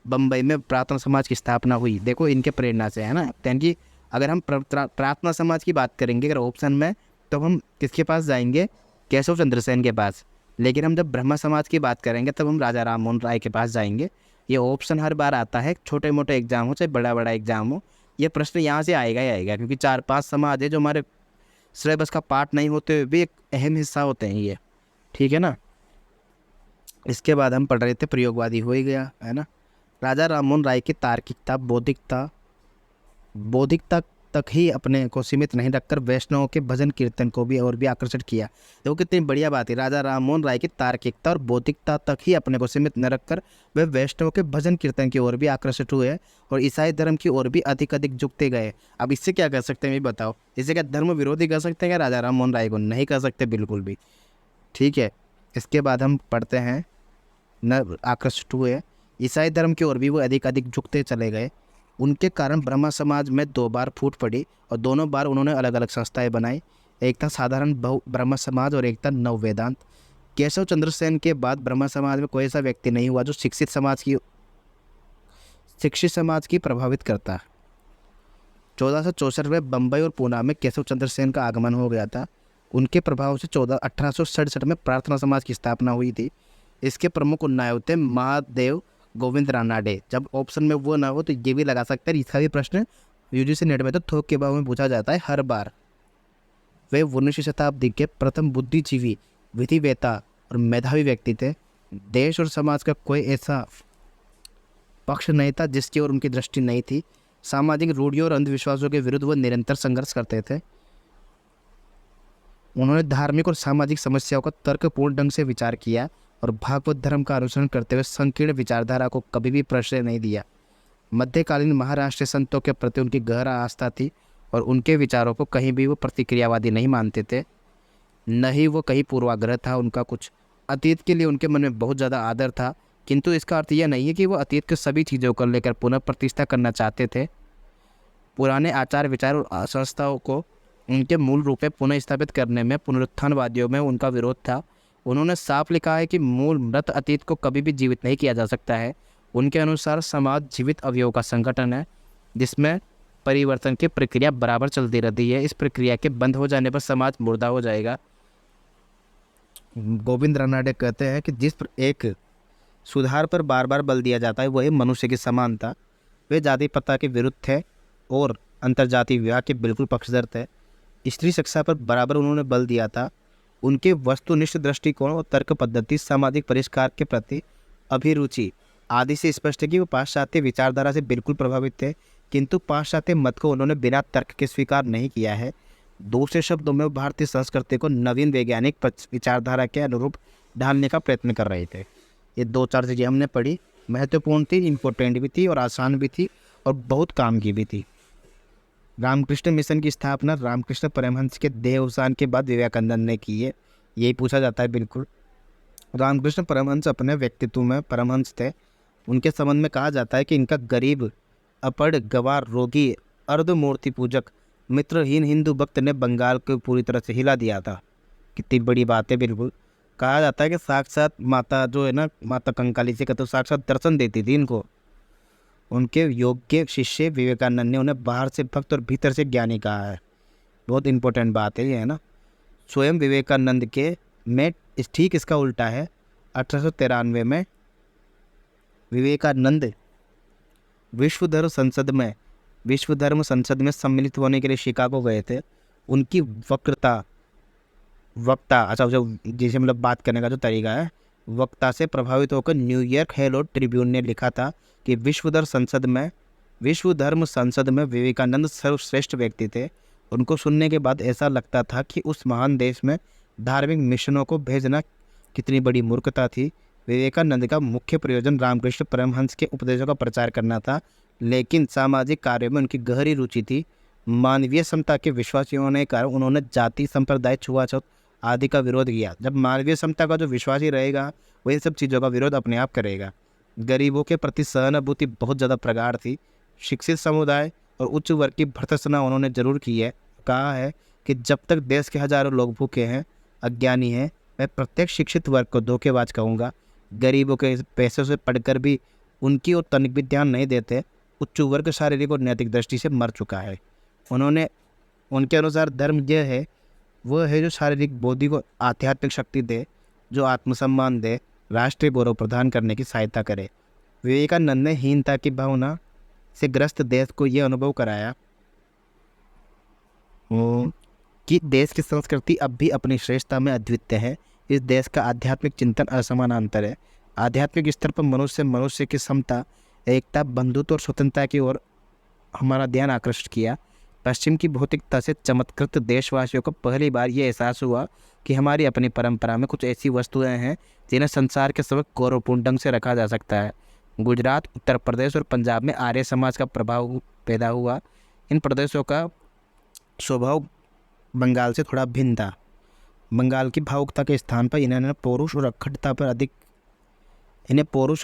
A: बम्बई में प्रार्थना समाज की स्थापना हुई। देखो इनके प्रेरणा से, है ना। यानी कि अगर हम प्रार्थना समाज की बात करेंगे अगर ऑप्शन में, तो हम किसके पास जाएंगे? केशव चंद्र सेन के पास। लेकिन हम जब ब्रह्म समाज की बात करेंगे तब हम राजा राम मोहन राय के पास जाएंगे। ये ऑप्शन हर बार आता है, छोटे मोटे एग्जाम हो चाहे बड़ा बड़ा एग्जाम हो, ये प्रश्न यहाँ से आएगा ही आएगा, क्योंकि 4-5 समाज है जो हमारे सिलेबस का पार्ट नहीं होते हुए भी एक अहम हिस्सा होते हैं ये, ठीक है ना। इसके बाद हम पढ़ रहे थे प्रयोगवादी हो ही गया, है ना। राजा राममोहन राय की तार्किकता, बौद्धिकता तक ही अपने को सीमित नहीं रखकर वैष्णवों के भजन कीर्तन को भी और भी आकर्षित किया। देखो कितनी बढ़िया बात है, राजा राममोहन राय की तार्किकता और बौद्धिकता तक ही अपने को सीमित न रखकर वे वैष्णवों के भजन कीर्तन की ओर भी आकर्षित हुए और ईसाई धर्म की ओर भी अधिक झुकते गए। अब इससे क्या कर सकते हैं ये बताओ? इससे क्या धर्म विरोधी कर सकते हैं क्या राजा राममोहन राय को? नहीं कर सकते बिल्कुल भी, ठीक है। इसके बाद हम पढ़ते हैं न आकर्षित हुए, ईसाई धर्म की ओर भी वो अधिक झुकते चले गए। उनके कारण ब्रह्म समाज में 2 बार फूट पड़ी और दोनों बार उन्होंने अलग अलग संस्थाएं बनाई। एक था साधारण ब्रह्म समाज और एक था नव वेदांत। केशव चंद्र सेन के बाद ब्रह्म समाज में कोई ऐसा व्यक्ति नहीं हुआ जो शिक्षित समाज की प्रभावित करता। 1464 में बम्बई और पूना में केशव चंद्र सेन का आगमन हो गया था। उनके प्रभाव से 1867 में प्रार्थना समाज की स्थापना हुई थी। इसके प्रमुख नायक थे महादेव गोविंद रानाडे। जब ऑप्शन में वो ना हो तो ये भी लगा सकते हैं, इसका भी प्रश्न यूजीसी नेट में तो थोक के भाव में पूछा जाता है हर बार। वे 19वीं शताब्दी के प्रथम बुद्धिजीवी, विधिवेता और मेधावी व्यक्ति थे। देश और समाज का कोई ऐसा पक्ष नहीं था जिसकी ओर उनकी दृष्टि नहीं थी। सामाजिक रूढ़ियों और अंधविश्वासों के विरुद्ध वो निरंतर संघर्ष करते थे। उन्होंने धार्मिक और सामाजिक समस्याओं का तर्कपूर्ण ढंग से विचार किया और भागवत धर्म का अनुसरण करते हुए संकीर्ण विचारधारा को कभी भी प्रश्रय नहीं दिया। मध्यकालीन महाराष्ट्र संतों के प्रति उनकी गहरा आस्था थी और उनके विचारों को कहीं भी वो प्रतिक्रियावादी नहीं मानते थे, न ही वो कहीं पूर्वाग्रह था उनका कुछ। अतीत के लिए उनके मन में बहुत ज़्यादा आदर था, किंतु इसका अर्थ यह नहीं है कि वो अतीत के सभी चीज़ों को लेकर पुनः प्रतिष्ठा करना चाहते थे। पुराने आचार विचार और संस्थाओं को उनके मूल रूप में पुनः स्थापित करने में पुनरुत्थानवादियों में उनका विरोध था। उन्होंने साफ लिखा है कि मूल मृत अतीत को कभी भी जीवित नहीं किया जा सकता है। उनके अनुसार समाज जीवित अवयव का संगठन है जिसमें परिवर्तन की प्रक्रिया बराबर चलती रहती है। इस प्रक्रिया के बंद हो जाने पर समाज मुर्दा हो जाएगा। गोविंद रानाडे कहते हैं कि जिस एक सुधार पर बार बार बल दिया जाता है वही मनुष्य की समानता। वे जाति प्रथा के विरुद्ध थे और अंतर्जातीय विवाह के बिल्कुल पक्षधर थे। स्त्री शिक्षा पर बराबर उन्होंने बल दिया था। उनके वस्तुनिष्ठ दृष्टिकोण और तर्क पद्धति, सामाजिक परिष्कार के प्रति अभिरुचि आदि से स्पष्ट है कि वो पाश्चात्य विचारधारा से बिल्कुल प्रभावित थे, किंतु पाश्चात्य मत को उन्होंने बिना तर्क के स्वीकार नहीं किया है। दूसरे शब्दों में वो भारतीय संस्कृति को नवीन वैज्ञानिक विचारधारा के अनुरूप ढालने का प्रयत्न कर रहे थे। ये 2-4 चीज़ें हमने पढ़ी, महत्वपूर्ण थी, इम्पोर्टेंट भी थी और आसान भी थी और बहुत काम की भी थी। रामकृष्ण मिशन की स्थापना रामकृष्ण परमहंस के देहावसान के बाद विवेकानंद ने की है, यही पूछा जाता है बिल्कुल। रामकृष्ण परमहंस अपने व्यक्तित्व में परमहंस थे। उनके संबंध में कहा जाता है कि इनका गरीब, अपढ़, गवार, रोगी, अर्धमूर्ति पूजक, मित्रहीन हिंदू भक्त ने बंगाल को पूरी तरह से हिला दिया था। कितनी बड़ी बात है। बिल्कुल कहा जाता है कि साक्षात माता जो है ना, माता कंकाली से कहते साक्षात दर्शन देती थी इनको। उनके योग्य शिष्य विवेकानंद ने उन्हें बाहर से भक्त और भीतर से ज्ञानी कहा है। बहुत इंपॉर्टेंट बात है ये, है ना। स्वयं विवेकानंद के में ठीक इसका उल्टा है। 1893 में विवेकानंद विश्व धर्म संसद में सम्मिलित होने के लिए शिकागो गए थे। उनकी वक्ता अच्छा जो जिसे मतलब बात करने का जो तरीका है, वक्ता से प्रभावित होकर न्यूयॉर्क हेराल्ड ट्रिब्यून ने लिखा था कि विश्व धर्म संसद में विवेकानंद सर्वश्रेष्ठ व्यक्ति थे। उनको सुनने के बाद ऐसा लगता था कि उस महान देश में धार्मिक मिशनों को भेजना कितनी बड़ी मूर्खता थी। विवेकानंद का मुख्य प्रयोजन रामकृष्ण परमहंस के उपदेशों का प्रचार करना था, लेकिन सामाजिक कार्यों में उनकी गहरी रुचि थी। मानवीय समता के विश्वासी होने के कारण उन्होंने जाति, संप्रदाय, छुआछूत आदि का विरोध किया। जब मानवीय समता का जो विश्वासी रहेगा वही सब चीज़ों का विरोध अपने आप करेगा। गरीबों के प्रति सहानुभूति बहुत ज़्यादा प्रगाढ़ थी। शिक्षित समुदाय और उच्च वर्ग की भर्त्सना उन्होंने जरूर की है। कहा है कि जब तक देश के हजारों लोग भूखे हैं, अज्ञानी हैं, मैं प्रत्येक शिक्षित वर्ग को धोखेबाज कहूँगा। गरीबों के पैसों से पढ़कर भी उनकी और तनिक भी ध्यान नहीं देते। उच्च वर्ग शारीरिक और नैतिक दृष्टि से मर चुका है। उनके अनुसार धर्म यह है, वह है जो शारीरिक, बौद्धिक और आध्यात्मिक शक्ति दे, जो आत्मसम्मान दे, राष्ट्रीय गौरव प्रदान करने की सहायता करे। विवेकानंद ने हीनता की भावना से ग्रस्त देश को यह अनुभव कराया कि देश की संस्कृति अब भी अपनी श्रेष्ठता में अद्वितीय है। इस देश का आध्यात्मिक चिंतन असमानांतर है। आध्यात्मिक स्तर पर मनुष्य की समता, एकता, बंधुत्व और स्वतंत्रता की ओर हमारा ध्यान आकर्षित किया। पश्चिम की भौतिकता से चमत्कृत देशवासियों को पहली बार ये एहसास हुआ कि हमारी अपनी परंपरा में कुछ ऐसी वस्तुएं हैं जिन्हें संसार के सबक गौरवपूर्ण ढंग से रखा जा सकता है। गुजरात, उत्तर प्रदेश और पंजाब में आर्य समाज का प्रभाव पैदा हुआ। इन प्रदेशों का स्वभाव बंगाल से थोड़ा भिन्न था। बंगाल की भावुकता के स्थान पर इन्हें पौरुष और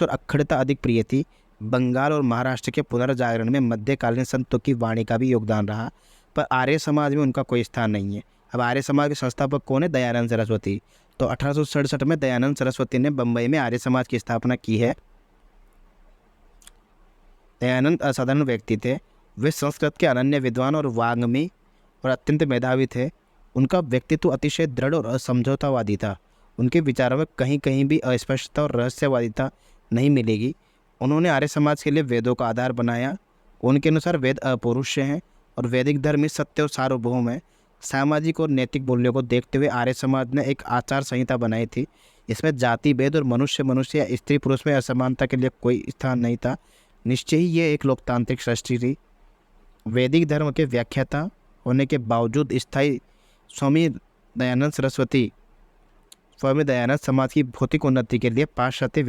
A: अखंडता अधिक प्रिय थी। बंगाल और महाराष्ट्र के पुनर्जागरण में मध्यकालीन संतों की वाणी का भी योगदान रहा, पर आर्य समाज में उनका कोई स्थान नहीं है। अब आर्य समाज के संस्थापक कौन है? दयानंद सरस्वती। तो 1867 में दयानंद सरस्वती ने बम्बई में आर्य समाज की स्थापना की है। दयानंद असाधारण व्यक्ति थे। वे संस्कृत के अनन्य विद्वान और वाग्मी और अत्यंत मेधावी थे। उनका व्यक्तित्व अतिशय दृढ़ और असमझौतावादी था। उनके विचारों में कहीं कहीं भी अस्पष्टता और रहस्यवादिता नहीं मिलेगी। उन्होंने आर्य समाज के लिए वेदों का आधार बनाया। उनके अनुसार वेद अपौरुष हैं और वैदिक धर्म ही सत्य और सार्वभौम है। सामाजिक और नैतिक मूल्यों को देखते हुए आर्य समाज ने एक आचार संहिता बनाई थी। इसमें जाति भेद और मनुष्य या स्त्री पुरुष में असमानता के लिए कोई स्थान नहीं था। निश्चय ही ये एक लोकतांत्रिक सृष्टि थी। वैदिक धर्म के व्याख्याता होने के बावजूद स्वामी दयानंद समाज की भौतिक उन्नति के लिए पाश्चात्य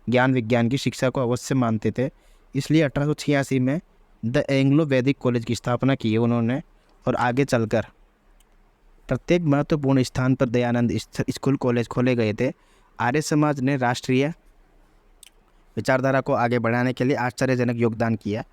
A: ज्ञान विज्ञान की शिक्षा को अवश्य मानते थे। इसलिए 1886 में द एंग्लो वैदिक कॉलेज की स्थापना की उन्होंने, और आगे चलकर प्रत्येक महत्वपूर्ण स्थान पर दयानंद स्कूल कॉलेज खोले गए थे। आर्य समाज ने राष्ट्रीय विचारधारा को आगे बढ़ाने के लिए आश्चर्यजनक योगदान किया।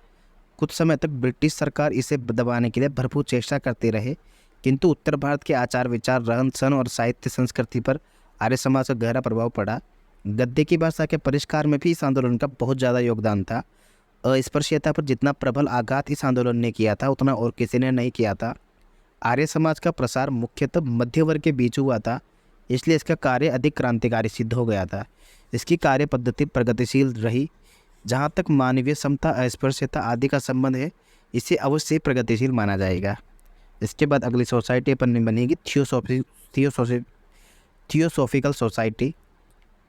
A: कुछ समय तक ब्रिटिश सरकार इसे दबाने के लिए भरपूर चेष्टा करती रहे, किंतु उत्तर भारत के आचार विचार, रहन सहन और साहित्य संस्कृति पर आर्य समाज का गहरा प्रभाव पड़ा। गद्य की भाषा के परिष्कार में भी इस आंदोलन का बहुत ज़्यादा योगदान था। अस्पृश्यता पर जितना प्रबल आघात इस आंदोलन ने किया था उतना और किसी ने नहीं किया था। आर्य समाज का प्रसार मुख्यतः मध्य वर्ग के बीच हुआ था, इसलिए इसका कार्य अधिक क्रांतिकारी सिद्ध हो गया था। इसकी कार्य पद्धति प्रगतिशील रही। जहाँ तक मानवीय समता, अस्पृश्यता आदि का संबंध है, इसे अवश्य प्रगतिशील माना जाएगा। इसके बाद अगली सोसाइटी अपन बनेगी थियोसॉफिकल सोसाइटी।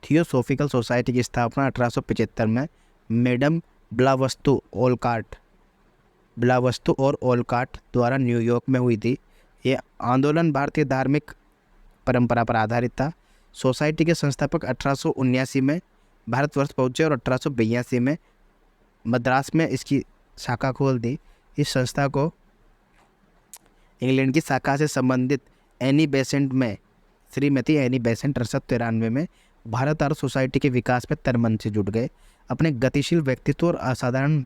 A: थियोसॉफिकल सोसाइटी की स्थापना 1875 में मैडम ब्लावस्तु और ओलकाट द्वारा न्यूयॉर्क में हुई थी। ये आंदोलन भारतीय धार्मिक परंपरा पर आधारित था। सोसाइटी के संस्थापक 1879 में भारतवर्ष पहुँचे और 1882 में मद्रास में इसकी शाखा खोल दी। इस संस्था को इंग्लैंड की शाखा से संबंधित श्रीमती एनी बेसेंट 1893 में भारत और सोसाइटी के विकास में तन से जुट गए। अपने गतिशील व्यक्तित्व और असाधारण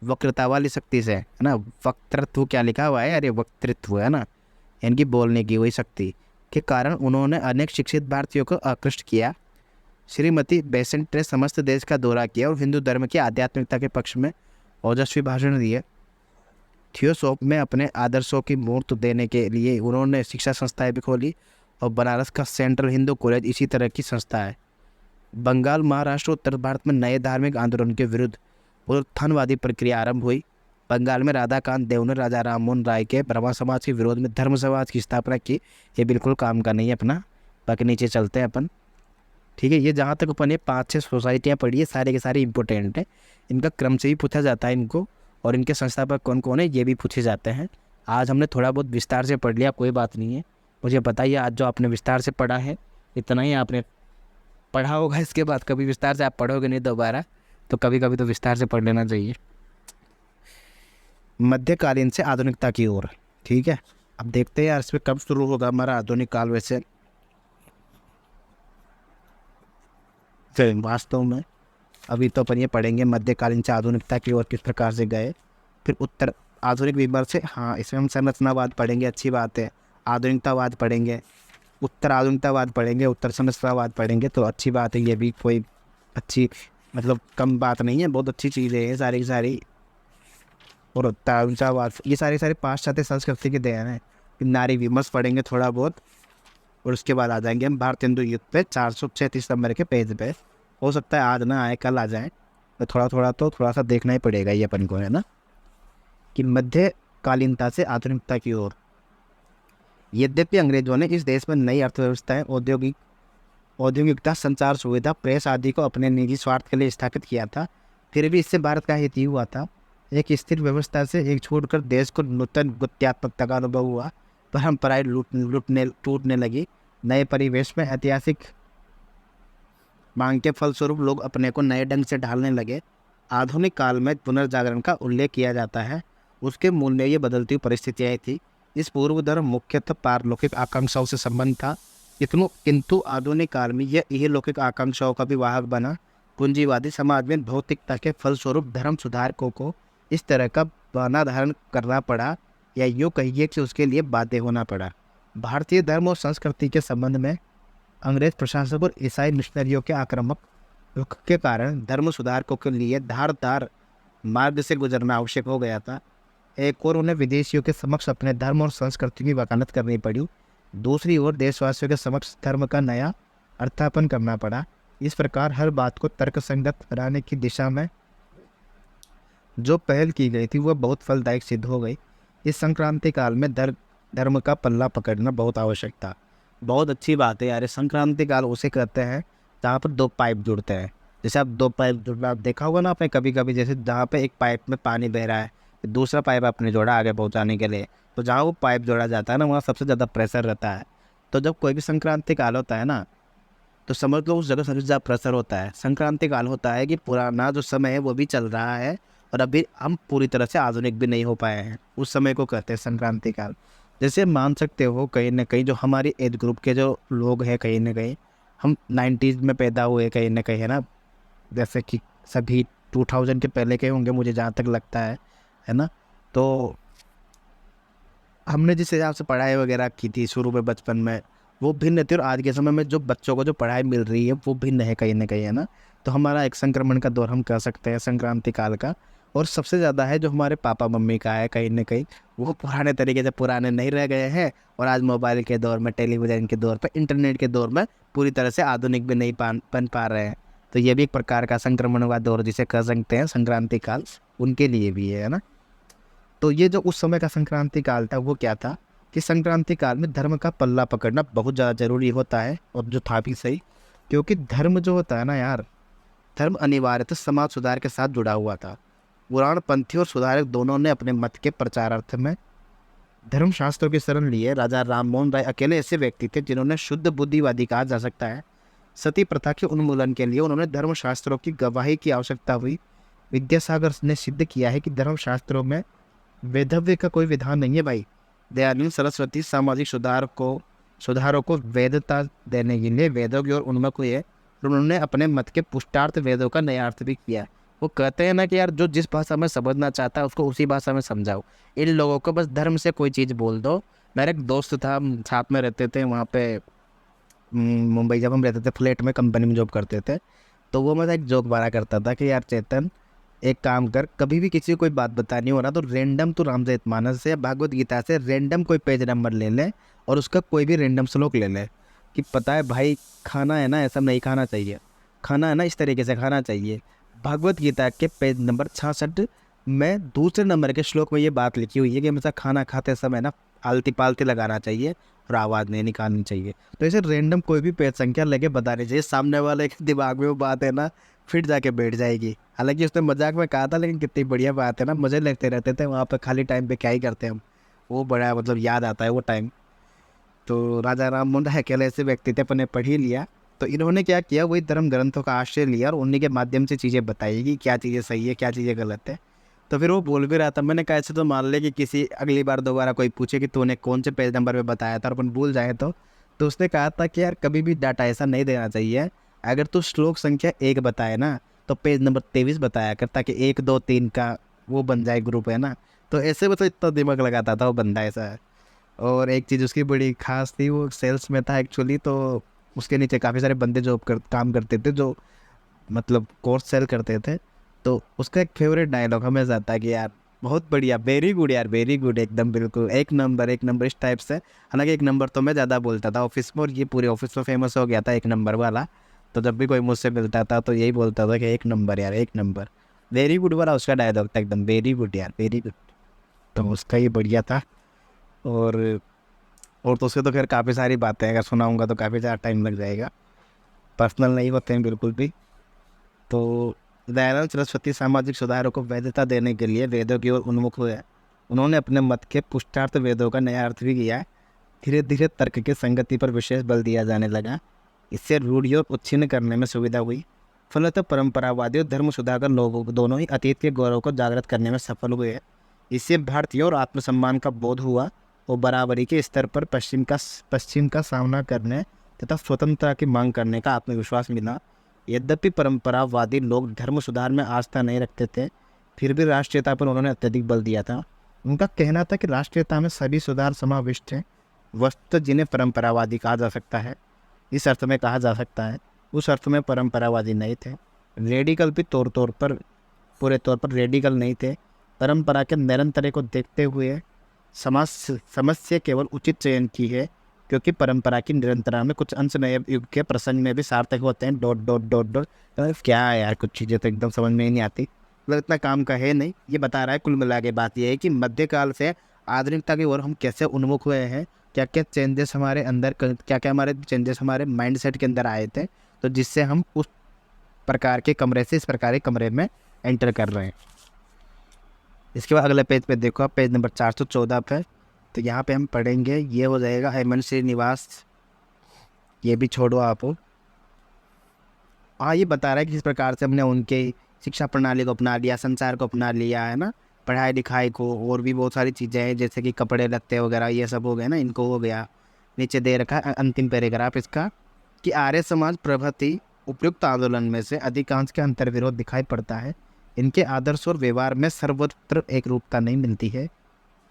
A: वक्रता वाली शक्ति से, है ना, वक्तृत्व क्या लिखा हुआ है, अरे वक्तृत्व है ना, इनकी बोलने की वही शक्ति के कारण उन्होंने अनेक शिक्षित भारतीयों को आकृष्ट किया। श्रीमती बेसेंट ने समस्त देश का दौरा किया और हिंदू धर्म की आध्यात्मिकता के पक्ष में ओजस्वी भाषण दिए। थियोसॉफ में अपने आदर्शों की मूर्त देने के लिए उन्होंने शिक्षा संस्थाएं भी खोली और बनारस का सेंट्रल हिंदू कॉलेज इसी तरह की संस्था है। बंगाल, महाराष्ट्र, उत्तर भारत में नए धार्मिक आंदोलन के विरुद्ध पुनरुत्थानवादी प्रक्रिया आरंभ हुई। बंगाल में राधाकांत देव ने राजा राममोहन राय के ब्रह्मा समाज के विरोध में धर्म समाज की स्थापना की। ये बिल्कुल काम का नहीं है अपना, बाकी नीचे चलते हैं अपन। ठीक है, ये जहाँ तक अपन ये 5-6 सोसाइटियाँ पढ़ी है, सारे के सारे इंपॉर्टेंट हैं। इनका क्रम से भी पूछा जाता है इनको, और इनके संस्थापक कौन कौन है ये भी पूछे जाते हैं। आज हमने थोड़ा बहुत विस्तार से पढ़ लिया, कोई बात नहीं है। मुझे बताइए आज जो आपने विस्तार से पढ़ा है, इतना ही आपने पढ़ा होगा, इसके बाद कभी विस्तार से आप पढ़ोगे नहीं दोबारा, तो कभी कभी तो विस्तार से पढ़ लेना चाहिए। मध्यकालीन से आधुनिकता की ओर, ठीक है। अब देखते हैं यार इसमें कब शुरू होगा हमारा आधुनिक काल। वैसे वास्तव में अभी तो अपन ये पढ़ेंगे मध्यकालीन से आधुनिकता की ओर किस प्रकार से गए, फिर उत्तर आधुनिक विमर्श से, हाँ इसमें हम संरचनावाद पढ़ेंगे, अच्छी बात है। आधुनिकतावाद पढ़ेंगे, उत्तर आधुनिकतावाद पढ़ेंगे, उत्तर संरचनावाद पढ़ेंगे, तो अच्छी बात है। ये भी कोई अच्छी मतलब कम बात नहीं है, बहुत अच्छी चीज़ें हैं सारी की सारी। और उत्तर आधुनिकतावाद ये सारी पाश्चात्य संस्कृति के देन है। नारी विमर्श पढ़ेंगे थोड़ा बहुत, और उसके बाद आ जाएंगे हम भारत हिंदू युद्ध पे 436 नंबर के पेज पे। हो सकता है आज ना आए, कल आ जाए, तो थोड़ा सा देखना ही पड़ेगा ये अपन को, है ना, कि मध्यकालीनता से आधुनिकता की ओर। यद्यपि अंग्रेजों ने इस देश में नई अर्थव्यवस्थाएं, औद्योगिकता, संचार सुविधा, प्रेस आदि को अपने निजी स्वार्थ के लिए स्थापित किया था, फिर भी इससे भारत का हित ही हुआ था। एक स्थिर व्यवस्था से एक छोड़कर देश को नूतन गुत्यात्मकता का अनुभव हुआ, परंपराएं टूटने लगी। नए परिवेश में ऐतिहासिक मांग के फलस्वरूप लोग अपने को नए ढंग से ढालने लगे। आधुनिक काल में पुनर्जागरण का उल्लेख किया जाता है। उसके मूल में ये बदलती हुई परिस्थितियाँ थी। इस पूर्व धर्म मुख्यतः पारलौकिक आकांक्षाओं से संबंध था, किंतु आधुनिक काल में यह इहलौकिक आकांक्षाओं का भी वाहक बना। पूंजीवादी समाज में भौतिकता के फलस्वरूप धर्म सुधारकों को इस तरह का बना धारण करना पड़ा, या यूँ कहिए कि उसके लिए बाध्य होना पड़ा। भारतीय धर्म और संस्कृति के संबंध में अंग्रेज प्रशासक और ईसाई मिशनरियों के आक्रामक रुख के कारण धर्म सुधारकों के लिए धारदार मार्ग से गुजरना आवश्यक हो गया था। एक और उन्हें विदेशियों के समक्ष अपने धर्म और संस्कृति की वकालत करनी पड़ी, दूसरी ओर देशवासियों के समक्ष धर्म का नया अर्थापन करना पड़ा। इस प्रकार हर बात को तर्कसंगत बनाने की दिशा में जो पहल की गई थी वह बहुत फलदायक सिद्ध हो गई। इस संक्रांति काल में धर्म का पल्ला पकड़ना बहुत आवश्यक था। बहुत अच्छी बात है यार, संक्रांति काल उसे कहते हैं जहाँ पर दो पाइप जुड़ते हैं। जैसे आप दो पाइप जुड़ना आप देखा होगा ना आपने कभी कभी, जैसे जहाँ पे एक पाइप में पानी बह रहा है, दूसरा पाइप आपने जोड़ा आगे पहुँचाने के लिए, तो जहाँ वो पाइप जोड़ा जाता है ना वहाँ सबसे ज़्यादा प्रेशर रहता है। तो जब कोई भी संक्रांति काल होता है ना, तो समझ लो उस जगह सबसे ज़्यादा प्रेशर होता है। संक्रांति काल होता है कि पुराना जो समय है वो भी चल रहा है, और अभी हम पूरी तरह से आधुनिक भी नहीं हो पाए हैं, उस समय को कहते हैं संक्रांति काल। जैसे मान सकते हो कहीं ना कहीं जो हमारी एज ग्रुप के जो लोग हैं, कहीं ना कहीं हम 90s में पैदा हुए कहीं ना कहीं, है ना, जैसे कि सभी 2000 के पहले के होंगे मुझे जहाँ तक लगता है ना। तो हमने जिस हिसाब से पढ़ाई वगैरह की थी शुरू में बचपन में, वो भिन्न थी, और आज के समय में जो बच्चों को जो पढ़ाई मिल रही है वो भिन्न है कहीं ना कहीं, है ना। तो हमारा एक संक्रमण का दौर हम कह सकते हैं संक्रांति काल का। और सबसे ज़्यादा है जो हमारे पापा मम्मी का है कहीं ना कहीं, वो पुराने तरीके से पुराने नहीं रह गए हैं, और आज मोबाइल के दौर में, टेलीविज़न के दौर पर, इंटरनेट के दौर में पूरी तरह से आधुनिक भी नहीं बन पा रहे हैं। तो ये भी एक प्रकार का संक्रमण का दौर जिसे कह सकते हैं संक्रांति काल, उनके लिए भी है ना। तो ये जो उस समय का संक्रांति काल था वो क्या था कि संक्रांति काल में धर्म का पल्ला पकड़ना बहुत ज़्यादा ज़रूरी होता है, और जो था भी सही, क्योंकि धर्म जो होता है ना यार, धर्म अनिवार्यतः समाज सुधार के साथ जुड़ा हुआ था। पुराणपंथी और सुधारक दोनों ने अपने मत के प्रचारार्थ में धर्मशास्त्रों की शरण लिए। राजा राममोहन राय अकेले ऐसे व्यक्ति थे जिन्होंने शुद्ध बुद्धिवादी कहा जा सकता है। सती प्रथा के उन्मूलन के लिए उन्होंने धर्मशास्त्रों की गवाही की आवश्यकता हुई। विद्यासागर ने सिद्ध किया है कि धर्मशास्त्रों में वेधव्य का कोई विधान नहीं है भाई। दयानंद सरस्वती सामाजिक सुधारों को वेदता देने के लिए वेदों की ओर उन्मुख हुए। उन्होंने अपने मत के पुष्टार्थ वेदों का नया अर्थ भी किया। वो कहते हैं ना कि यार जो जिस भाषा में समझना चाहता है उसको उसी भाषा में समझाओ। इन लोगों को बस धर्म से कोई चीज़ बोल दो। मेरा एक दोस्त था, साथ में रहते थे वहाँ पे मुंबई, जब हम रहते थे फ्लैट में, कंपनी में जॉब करते थे, तो वो मतलब एक जोक मारा करता था कि यार चेतन एक काम कर, कभी भी किसी को कोई बात बतानी हो ना तो रेंडम तो रामचरितमानस से, भागवत गीता से रेंडम कोई पेज नंबर ले ले और उसका कोई भी रेंडम श्लोक ले ले कि पता है भाई खाना है ना ऐसा नहीं खाना चाहिए, खाना है ना इस तरीके से खाना चाहिए। भगवत गीता के पेज नंबर 66 में दूसरे नंबर के श्लोक में ये बात लिखी हुई है कि हमेशा खाना खाते समय ना आलती पालती लगाना चाहिए और आवाज़ नहीं निकालनी चाहिए। तो ऐसे रैंडम कोई भी पेज संख्या लेके बतानी चाहिए, सामने वाले के दिमाग में वो बात है ना फिर जाके बैठ जाएगी। हालांकि उसने मजाक में कहा था, लेकिन कितनी बढ़िया बात है ना, मज़े लगते रहते थे वहाँ पर। खाली टाइम पे क्या ही करते हम, वो बड़ा मतलब याद आता है वो टाइम। तो राजा राम मोहन राय अकेले ऐसे व्यक्ति थे, अपने पढ़ ही लिया। तो इन्होंने क्या किया, वही धर्म ग्रंथों का आश्रय लिया और उन्हीं के माध्यम से चीज़ें बताई कि क्या चीज़ें सही है क्या चीज़ें गलत है। तो फिर वो बोल भी रहा था, मैंने कहा ऐसे तो मान ले कि किसी अगली बार दोबारा कोई पूछे कि तूने कौन से पेज नंबर पे बताया था और अपन भूल जाए तो उसने कहा था कि यार कभी भी डाटा ऐसा नहीं देना चाहिए। अगर तू श्लोक संख्या 1 बताए ना तो पेज नंबर 23 बताया कर, ताकि 1 2 3 का वो बन जाए ग्रुप, है ना। तो ऐसे में तो इतना दिमाग लगाता था वो बंदा ऐसा। और एक चीज़ उसकी बड़ी खास थी, वो सेल्स में था एक्चुअली। तो उसके नीचे काफ़ी सारे बंदे काम करते थे, जो मतलब कोर्स सेल करते थे। तो उसका एक फेवरेट डायलॉग हमेशा आता है कि यार बहुत बढ़िया, वेरी गुड यार, वेरी गुड, एकदम बिल्कुल एक नंबर एक नंबर, इस टाइप से। हालांकि एक नंबर तो मैं ज़्यादा बोलता था ऑफिस में, और ये पूरे ऑफिस में फेमस हो गया था एक नंबर वाला। तो जब भी कोई मुझसे मिलता था तो यही बोलता था कि एक नंबर यार, एक नंबर। वेरी गुड वाला उसका डायलॉग था एकदम, वेरी गुड यार, वेरी गुड। तो उसका ये बढ़िया था। और तो उसके तो खैर काफ़ी सारी बातें हैं, अगर सुनाऊंगा तो काफ़ी ज़्यादा टाइम लग जाएगा। पर्सनल नहीं होते हैं बिल्कुल भी। तो दयानंद सरस्वती सामाजिक सुधारों को वैधता देने के लिए वेदों की ओर उन्मुख हुए। उन्होंने अपने मत के पुरुषार्थ वेदों का नया अर्थ भी किया। धीरे धीरे तर्क की संगति पर विशेष बल दिया जाने लगा। इससे रूढ़ियों को उच्छिन्न करने में सुविधा हुई। फलतः परंपरावादी और धर्म सुधाकर लोगों को दोनों ही अतीत के गौरव को जागृत करने में सफल हुए। इससे भारतीयों और आत्मसम्मान का बोध हुआ और बराबरी के स्तर पर पश्चिम का सामना करने तथा स्वतंत्रता की मांग करने का आत्मविश्वास मिला। यद्यपि परंपरावादी लोग धर्म सुधार में आस्था नहीं रखते थे, फिर भी राष्ट्रीयता पर उन्होंने अत्यधिक बल दिया था। उनका कहना था कि राष्ट्रीयता में सभी सुधार समाविष्ट हैं। वस्तुतः जिन्हें परंपरावादी कहा जा सकता है, इस अर्थ में कहा जा सकता है, उस अर्थ में परंपरावादी नहीं थे। रेडिकल भी पूरे तौर पर रेडिकल नहीं थे। परंपरा के निरंतर को देखते हुए समझ से केवल उचित चयन की है, क्योंकि परंपरा की निरंतरता में कुछ अंश नए युग के प्रसंग में भी सार्थक होते हैं। Dot dot dot dot. क्या है यार, कुछ चीज़ें तो एकदम समझ में ही नहीं आती, मतलब इतना काम का है नहीं। ये बता रहा है कुल मिला के बात यह है कि मध्यकाल से आधुनिकता की ओर हम कैसे उन्मुख हुए हैं, क्या क्या चेंजेस हमारे अंदर, क्या क्या हमारे चेंजेस हमारे माइंड सेट के अंदर आए थे, तो जिससे हम उस प्रकार के कमरे से इस प्रकार के कमरे में एंटर कर रहे हैं। इसके बाद अगले पेज पे देखो आप, पेज नंबर 414 पे। तो यहाँ पे हम पढ़ेंगे, ये हो जाएगा हेमंत श्रीनिवास, ये भी छोड़ो आप। हाँ, ये बता रहा है कि किस प्रकार से हमने उनके शिक्षा प्रणाली को अपना लिया, संचार को अपना लिया, है ना, पढ़ाई लिखाई को, और भी बहुत सारी चीज़ें हैं जैसे कि कपड़े लत्ते वगैरह, ये सब हो गए ना, इनको हो गया। नीचे दे रखा है अंतिम पैराग्राफ इसका कि आर्य समाज प्रभृति उपयुक्त आंदोलन में से अधिकांश के अंतर्विरोध दिखाई पड़ता है। इनके आदर्श और व्यवहार में सर्वत्र एक रूपता नहीं मिलती है।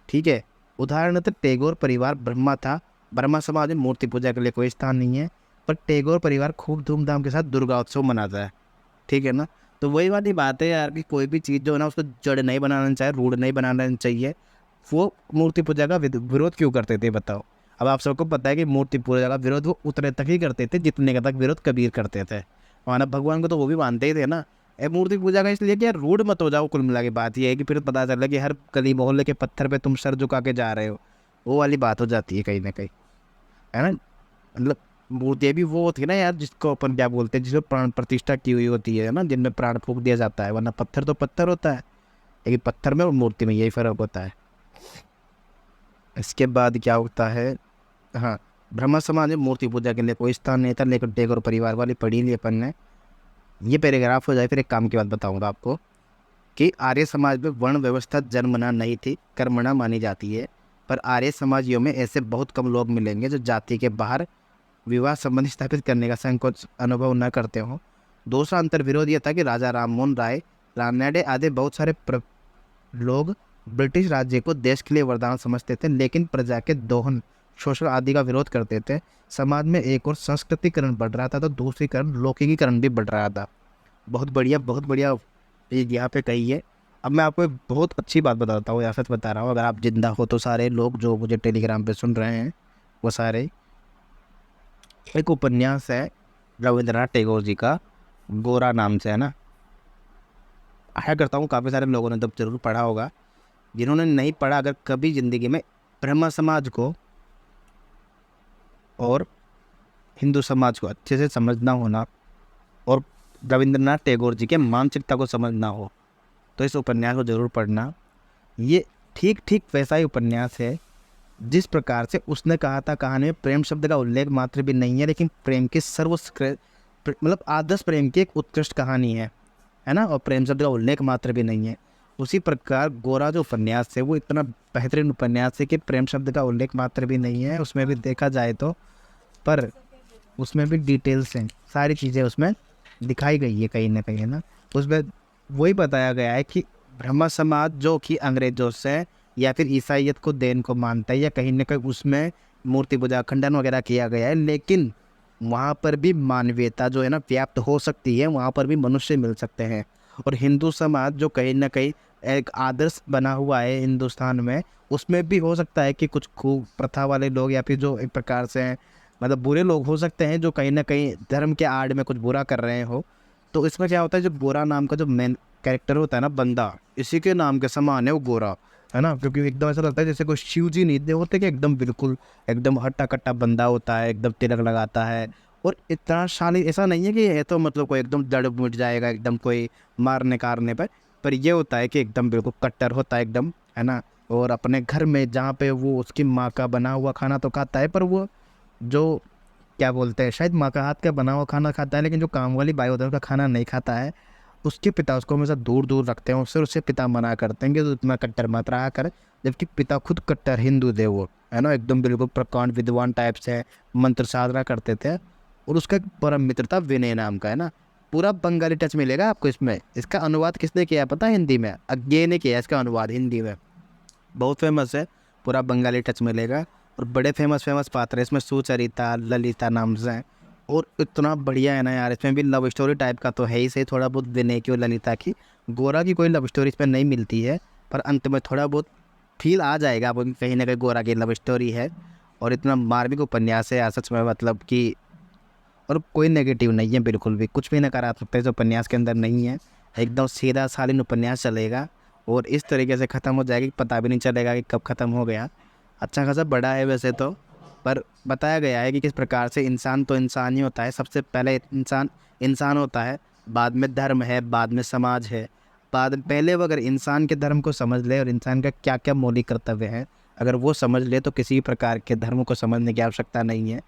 A: ठीक है, उदाहरणतः टैगोर परिवार ब्रह्मा था। ब्रह्मा समाज में मूर्ति पूजा के लिए कोई स्थान नहीं है, पर टैगोर परिवार खूब धूमधाम के साथ दुर्गा उत्सव मनाता है। ठीक है ना। तो वही वाली बात है यार कि कोई भी चीज़ जो है ना उसको जड़ नहीं बनाना चाहिए, रूढ़ नहीं बनाना चाहिए। वो मूर्ति पूजा का विरोध क्यों करते थे बताओ। अब आप सबको पता है कि मूर्ति पूजा का विरोध वो उतने तक ही करते थे जितने का तक विरोध कबीर करते थे। मानव भगवान को तो वो भी मानते ही थे ना। मूर्ति पूजा का इसलिए कि यार रूढ़ मत हो जाओ। कुल मिला के बात ये है कि फिर पता चला कि हर गली मोहल्ले के पत्थर पे तुम सर झुका के जा रहे हो, वो वाली बात हो जाती है कहीं ना कहीं, है ना। मतलब मूर्ति भी वो होती है ना यार, जिसको अपन क्या बोलते हैं, जिसमें प्राण प्रतिष्ठा की हुई होती है ना, जिनमें प्राण फूंक दिया जाता है। वरना पत्थर तो पत्थर होता है, लेकिन पत्थर में और मूर्ति में यही फर्क होता है। इसके बाद क्या होता है, हाँ, ब्रह्मा समाज में मूर्ति पूजा के लिए कोई स्थान नहीं था, लेकिन टैगोर परिवार वाली पढ़ी ली अपन ने। ये पैराग्राफ हो जाए फिर एक काम की बात बताऊंगा आपको कि आर्य समाज में वर्ण व्यवस्था जन्मना नहीं थी, कर्मणा मानी जाती है। पर आर्य समाजियों में ऐसे बहुत कम लोग मिलेंगे जो जाति के बाहर विवाह संबंध स्थापित करने का संकोच अनुभव न करते हों। दूसरा अंतर विरोध यह था कि राजा राममोहन राय, रानडे आदि बहुत सारे लोग ब्रिटिश राज्य को देश के लिए वरदान समझते थे, लेकिन प्रजा के दोहन, शोषण आदि का विरोध करते थे। समाज में एक और संस्कृतिकरण बढ़ रहा था तो दूसरीकरण, लौकिकीकरण भी बढ़ रहा था। बहुत बढ़िया, बहुत बढ़िया ये यहाँ पे कही है। अब मैं आपको एक बहुत अच्छी बात बताता हूँ, या सच बता रहा हूँ, अगर आप जिंदा हो तो सारे लोग जो मुझे टेलीग्राम पे सुन रहे हैं वो सारे, एक उपन्यास है रविंद्रनाथ टैगोर जी का, गोरा नाम से, है ना। आशा करता हूँ काफ़ी सारे लोगों ने तब जरूर पढ़ा होगा। जिन्होंने नहीं पढ़ा, अगर कभी ज़िंदगी में ब्रह्म समाज को और हिंदू समाज को अच्छे से समझना होना और रविंद्रनाथ टैगोर जी के मानसिकता को समझना हो, तो इस उपन्यास को जरूर पढ़ना। ये ठीक ठीक वैसा ही उपन्यास है जिस प्रकार से उसने कहा था, कहानी में प्रेम शब्द का उल्लेख मात्र भी नहीं है, लेकिन प्रेम की सर्वोत्कृष्ट, मतलब आदर्श प्रेम की एक उत्कृष्ट कहानी है ना, और प्रेम शब्द का उल्लेख मात्र भी नहीं है। उसी प्रकार गोरा जो उपन्यास है वो इतना बेहतरीन उपन्यास है कि प्रेम शब्द का उल्लेख मात्र भी नहीं है उसमें भी देखा जाए तो, पर उसमें भी डिटेल्स हैं, सारी चीज़ें उसमें दिखाई गई है कहीं ना कहीं, है ना। उसमें वही बताया गया है कि ब्रह्म समाज जो कि अंग्रेजों से या फिर ईसाइयत को देन को मानता है, या कहीं ना कहीं उसमें मूर्ति पूजा खंडन वगैरह किया गया है, लेकिन वहाँ पर भी मानवीयता जो है ना व्याप्त हो सकती है, वहाँ पर भी मनुष्य मिल सकते हैं। और हिंदू समाज जो कहीं ना कहीं एक आदर्श बना हुआ है हिंदुस्तान में, उसमें भी हो सकता है कि कुछ खूब प्रथा वाले लोग या फिर जो एक प्रकार से मतलब बुरे लोग हो सकते हैं जो कहीं ना कहीं धर्म के आड़ में कुछ बुरा कर रहे हो। तो इसमें क्या होता है, जो गोरा नाम का जो मेन कैरेक्टर होता है ना, बंदा, इसी के नाम के समान है वो गोरा, है ना। क्योंकि एकदम ऐसा लगता है जैसे कोई शिव जी नहीं होते कि एकदम बिल्कुल एकदम हट्टा कट्टा बंदा होता है, एकदम तिलक लगाता है और इतना शाली, ऐसा नहीं है कि ये तो मतलब कोई एकदम जड़ मिट जाएगा एकदम कोई मारने कारने पर ये होता है कि एकदम बिल्कुल कट्टर होता है एकदम, है ना। और अपने घर में जहाँ पे वो उसकी माँ का बना हुआ खाना तो खाता है, पर वो जो क्या बोलते हैं शायद माँ का हाथ का बना हुआ खाना खाता है, लेकिन जो काम वाली बाई होता है उसका खाना नहीं खाता है। उसके पिता उसको हमेशा दूर दूर रखते हैं, उससे उससे पिता मना करते हैं कि तो इतना कट्टर मत रहा कर, जबकि पिता खुद कट्टर हिंदू थे वो, है ना, एकदम बिल्कुल प्रकांड विद्वान टाइप से मंत्र साधना करते थे। और उसका एक परम मित्र था विनय नाम का, है ना। पूरा बंगाली टच मिलेगा आपको इसमें। इसका अनुवाद किसने किया है पता है हिंदी में? अज्ञे ने किया इसका अनुवाद हिंदी में, बहुत फेमस है, पूरा बंगाली टच मिलेगा। और बड़े फेमस फेमस पात्र है इसमें, सुचरिता ललिता नाम से हैं। और इतना बढ़िया है ना यार, इसमें भी लव स्टोरी टाइप का तो है ही सही, थोड़ा बहुत विनय की और ललिता की। गोरा की कोई लव स्टोरी इसमें नहीं मिलती है, पर अंत में थोड़ा बहुत फील आ जाएगा आपको कहीं ना कहीं गोरा की लव स्टोरी है। और इतना मार्मिक उपन्यास है यार सच में, मतलब कि और कोई नेगेटिव नहीं है बिल्कुल भी, कुछ भी नकारात्मकता इस उपन्यास के अंदर नहीं है। एकदम सीधा सालीन उपन्यास चलेगा और इस तरीके से ख़त्म हो जाएगा कि पता भी नहीं चलेगा कि कब ख़त्म हो गया। अच्छा खासा बड़ा है वैसे तो, पर बताया गया है कि किस प्रकार से इंसान तो इंसान ही होता है, सबसे पहले इंसान इंसान होता है, बाद में धर्म है, बाद में समाज है। बाद पहले वो अगर इंसान के धर्म को समझ ले और इंसान का क्या क्या मौलिक कर्तव्य है अगर वो समझ ले, तो किसी प्रकार के धर्म को समझने की आवश्यकता नहीं है।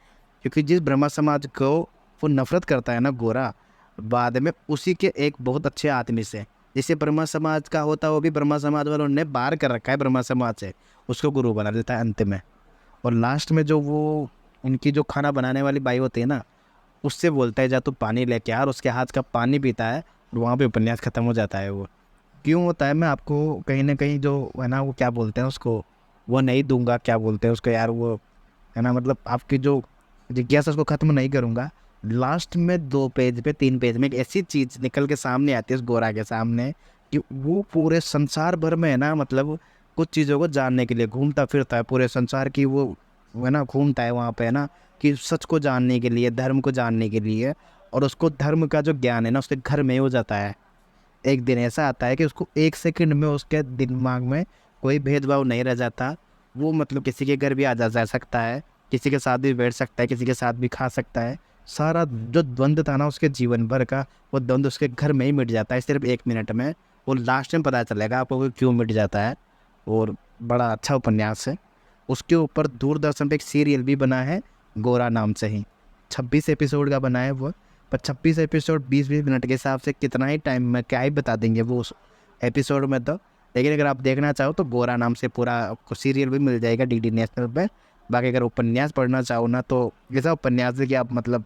A: क्योंकि जिस ब्रह्मा समाज को वो नफरत करता है ना गोरा, बाद में उसी के एक बहुत अच्छे आदमी से, जिसे ब्रह्मा समाज का होता है वो भी ब्रह्मा समाज वालों ने बाहर कर रखा है ब्रह्मा समाज से, उसको गुरु बना देता है अंत में। और लास्ट में जो वो उनकी जो खाना बनाने वाली बाई होती है ना, उससे बोलता है जा तू पानी लेके आ, और उसके हाथ का पानी पीता है और वहाँ पे उपन्यास ख़त्म हो जाता है। वो क्यों होता है मैं आपको कहीं ना कहीं जो है ना वो क्या बोलते हैं उसको, वो नहीं दूंगा, क्या बोलते हैं उसको यार वो, है ना, मतलब आपकी जो जिज्ञासा उसको ख़त्म नहीं करूँगा। लास्ट में 2 पेज पे 3 पेज में एक ऐसी चीज़ निकल के सामने आती है उस गोरा के सामने कि वो पूरे संसार भर में, है ना, मतलब कुछ चीज़ों को जानने के लिए घूमता फिरता है पूरे संसार की, वो है ना घूमता है वहाँ पे, है ना, कि सच को जानने के लिए, धर्म को जानने के लिए। और उसको धर्म का जो ज्ञान है ना उसके घर में हो जाता है। एक दिन ऐसा आता है कि उसको 1 सेकंड में उसके दिमाग में कोई भेदभाव नहीं रह जाता। वो मतलब किसी के घर भी आ जा सकता है, किसी के साथ भी बैठ सकता है, किसी के साथ भी खा सकता है। सारा जो द्वंद्व था ना उसके जीवन भर का, वो द्वंद्व उसके घर में ही मिट जाता है सिर्फ 1 मिनट में। वो लास्ट में पता चलेगा आपको कि क्यों मिट जाता है। और बड़ा अच्छा उपन्यास है। उसके ऊपर दूरदर्शन पे एक सीरियल भी बना है गोरा नाम से ही, 26 एपिसोड का बना है वो। पर 26 एपिसोड 20-20 मिनट के हिसाब से कितना ही टाइम में क्या ही बता देंगे वो उस एपिसोड में तो। लेकिन अगर आप देखना चाहो तो गोरा नाम से पूरा आपको सीरियल भी मिल जाएगा डीडी नेशनल पे। बाकी अगर उपन्यास पढ़ना चाहो ना तो ऐसा उपन्यास है कि आप मतलब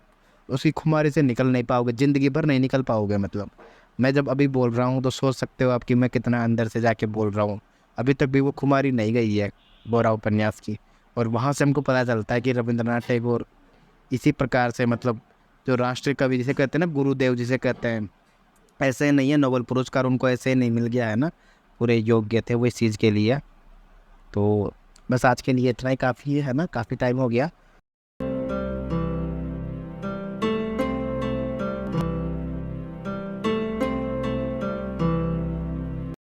A: उसकी खुमारी से निकल नहीं पाओगे, ज़िंदगी भर नहीं निकल पाओगे। मतलब मैं जब अभी बोल रहा हूँ तो सोच सकते हो आप कि मैं कितना अंदर से जाके बोल रहा हूँ। अभी तक भी वो खुमारी नहीं गई है गोरा उपन्यास की। और वहाँ से हमको पता चलता है कि रविंद्रनाथ टैगोर इसी प्रकार से, मतलब जो राष्ट्रीय कवि जिसे कहते हैं ना, गुरुदेव जिसे कहते हैं, ऐसे नहीं है नोबेल पुरस्कार उनको ऐसे नहीं मिल गया है ना, पूरे योग्य थे वो इस चीज़ के लिए। तो बस आज के लिए इतना ही काफ़ी है ना, काफ़ी टाइम हो गया।